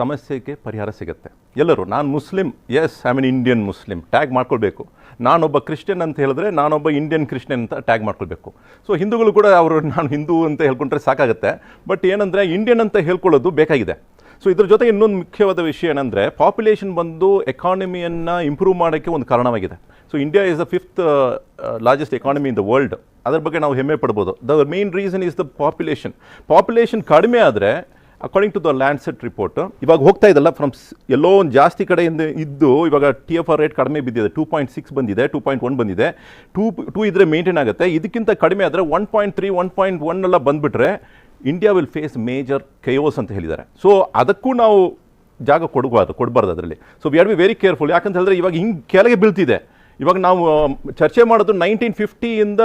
ಸಮಸ್ಯೆಗೆ ಪರಿಹಾರ ಸಿಗುತ್ತೆ. ಎಲ್ಲರೂ ನಾನು Muslim, yes I mean Indian Muslim tag ಮಾಡ್ಕೊಳ್ಬೇಕು. ನಾನೊಬ್ಬ ಕ್ರಿಶ್ಚಿಯನ್ ಅಂತ ಹೇಳಿದ್ರೆ ನಾನೊಬ್ಬ ಇಂಡಿಯನ್ ಕ್ರಿಶ್ಚಿಯನ್ ಅಂತ ಟ್ಯಾಗ್ ಮಾಡ್ಕೊಳ್ಬೇಕು. ಸೊ ಹಿಂದೂಗಳು ಕೂಡ ಅವರು ನಾನು ಹಿಂದೂ ಅಂತ ಹೇಳ್ಕೊಂಡ್ರೆ ಸಾಕಾಗುತ್ತೆ. ಬಟ್ ಏನಂದರೆ ಇಂಡಿಯನ್ ಅಂತ ಹೇಳ್ಕೊಳ್ಳೋದು ಬೇಕಾಗಿದೆ. ಸೊ ಇದ್ರ ಜೊತೆ ಇನ್ನೊಂದು ಮುಖ್ಯವಾದ ವಿಷಯ ಏನಂದರೆ, ಪಾಪ್ಯುಲೇಷನ್ ಬಂದು ಎಕಾನಮಿಯನ್ನು ಇಂಪ್ರೂವ್ ಮಾಡೋಕ್ಕೆ ಒಂದು ಕಾರಣವಾಗಿದೆ. So India is the 5th largest economy in the world. ಅದರ ಬಗ್ಗೆ ನಾವು ಹೆಮ್ಮೆ ಪಡ್ಬೋದು. The main reason is the population ಕಡಿಮೆ ಆದರೆ, according to the Lancet report, ಇವಾಗ ಹೋಗ್ತಾ ಇದಲ್ಲ ಫ್ರಮ್ ಎಲ್ಲೋ ಒಂದು ಜಾಸ್ತಿ ಕಡೆಯಿಂದ ಇದ್ದು ಇವಾಗ TFR ರೇಟ್ ಕಡಿಮೆ ಬಿದ್ದಿದೆ. 2.6 ಬಂದಿದೆ, 2.1 ಬಂದಿದೆ. 2 ಇದ್ರೆ ಮೇಂಟೈನ್ ಆಗುತ್ತೆ. ಇದಕ್ಕಿಂತ ಕಡಿಮೆ ಆದರೆ 1.3, 1.1 ಎಲ್ಲ ಬಂದುಬಿಟ್ರೆ ಇಂಡಿಯಾ ವಿಲ್ ಫೇಸ್ ಮೇಜರ್ ಕೆಯೋಸ್ ಅಂತ ಹೇಳಿದ್ದಾರೆ. ಸೊ ಅದಕ್ಕೂ ನಾವು ಜಾಗ ಕೊಡಬಾರ್ದು ಅದರಲ್ಲಿ. So we are be very careful. ಯಾಕಂತ ಹೇಳಿದ್ರೆ ಇವಾಗ ಹಿಂಗೆ ಕೆಳಗೆ ಬೀಳ್ತಿದೆ. ಇವಾಗ ನಾವು ಚರ್ಚೆ ಮಾಡೋದು 1950ಇಂದ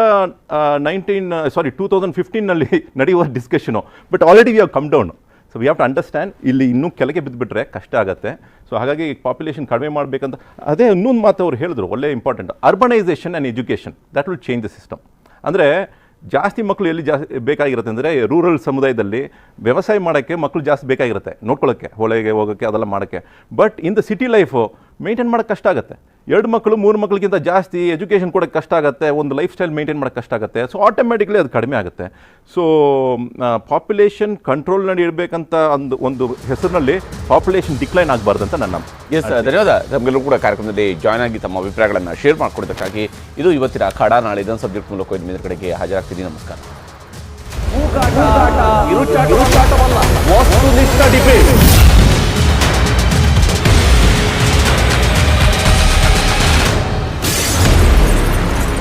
2015ನಲ್ಲಿ ನಡೆಯುವ discussion. But already we have come down. So we have to understand, ಇಲ್ಲಿ ಇನ್ನೂ ಕೆಳಗೆ ಬಿದ್ದುಬಿಟ್ರೆ ಕಷ್ಟ ಆಗುತ್ತೆ. ಸೊ ಹಾಗಾಗಿ ಪಾಪ್ಯುಲೇಷನ್ ಕಡಿಮೆ ಮಾಡಬೇಕಂತ, ಅದೇ ಇನ್ನೊಂದು ಮಾತು ಅವ್ರು ಹೇಳಿದ್ರು, ಒಳ್ಳೆ important, urbanisation and education, that will change the system. ಅಂದರೆ ಜಾಸ್ತಿ ಮಕ್ಕಳು ಎಲ್ಲಿ ಜಾಸ್ತಿ ಬೇಕಾಗಿರುತ್ತೆ ಅಂದರೆ ರೂರಲ್ ಸಮುದಾಯದಲ್ಲಿ ವ್ಯವಸಾಯ ಮಾಡೋಕ್ಕೆ ಮಕ್ಕಳು ಜಾಸ್ತಿ ಬೇಕಾಗಿರುತ್ತೆ, ನೋಡ್ಕೊಳ್ಳೋಕ್ಕೆ, ಹೊಳೆಗೆ ಹೋಗೋಕ್ಕೆ ಅದೆಲ್ಲ ಮಾಡೋಕ್ಕೆ. But in the city life maintain ಮಾಡೋಕ್ಕೆ ಕಷ್ಟ ಆಗುತ್ತೆ. 2 ಮಕ್ಕಳು 3 ಮಕ್ಕಳಿಗಿಂತ ಜಾಸ್ತಿ ಎಜುಕೇಷನ್ ಕೊಡೋಕ್ಕೆ ಕಷ್ಟ ಆಗುತ್ತೆ, ಒಂದು ಲೈಫ್ ಸ್ಟೈಲ್ ಮೇಂಟೈನ್ ಮಾಡೋಕ್ಕೆ ಕಷ್ಟ ಆಗುತ್ತೆ. ಸೊ ಆಟೋಮೆಟಿಕ್ಲಿ ಅದು ಕಡಿಮೆ ಆಗುತ್ತೆ. ಸೊ ಪಾಪ್ಯುಲೇಷನ್ ಕಂಟ್ರೋಲ್ನಲ್ಲಿ ಇರಬೇಕಂತ ಒಂದು ಹೆಸರಿನಲ್ಲಿ ಪಾಪ್ಯುಲೇಷನ್ ಡಿಕ್ಲೈನ್ ಆಗಬಾರ್ದು ಅಂತ ನನ್ನ ಎಸ್, ಧನ್ಯವಾದ. ನಮಗೆಲ್ಲರೂ ಕೂಡ ಕಾರ್ಯಕ್ರಮದಲ್ಲಿ ಜಾಯ್ನ್ ಆಗಿ ತಮ್ಮ ಅಭಿಪ್ರಾಯಗಳನ್ನು ಶೇರ್ ಮಾಡ್ಕೊಡೋದಕ್ಕಾಗಿ. ಇದು ಇವತ್ತಿನ ಅಖಾಡ. ನಾಳೆ ಇದೊಂದು ಸಬ್ಜೆಕ್ಟ್ ಮೂಲಕ ಇದ್ರ ಕಡೆಗೆ ಹಾಜರಾಗ್ತೀನಿ. ನಮಸ್ಕಾರ. ವಸ್ತುನಿಷ್ಠ ಡಿಬೇಟ್.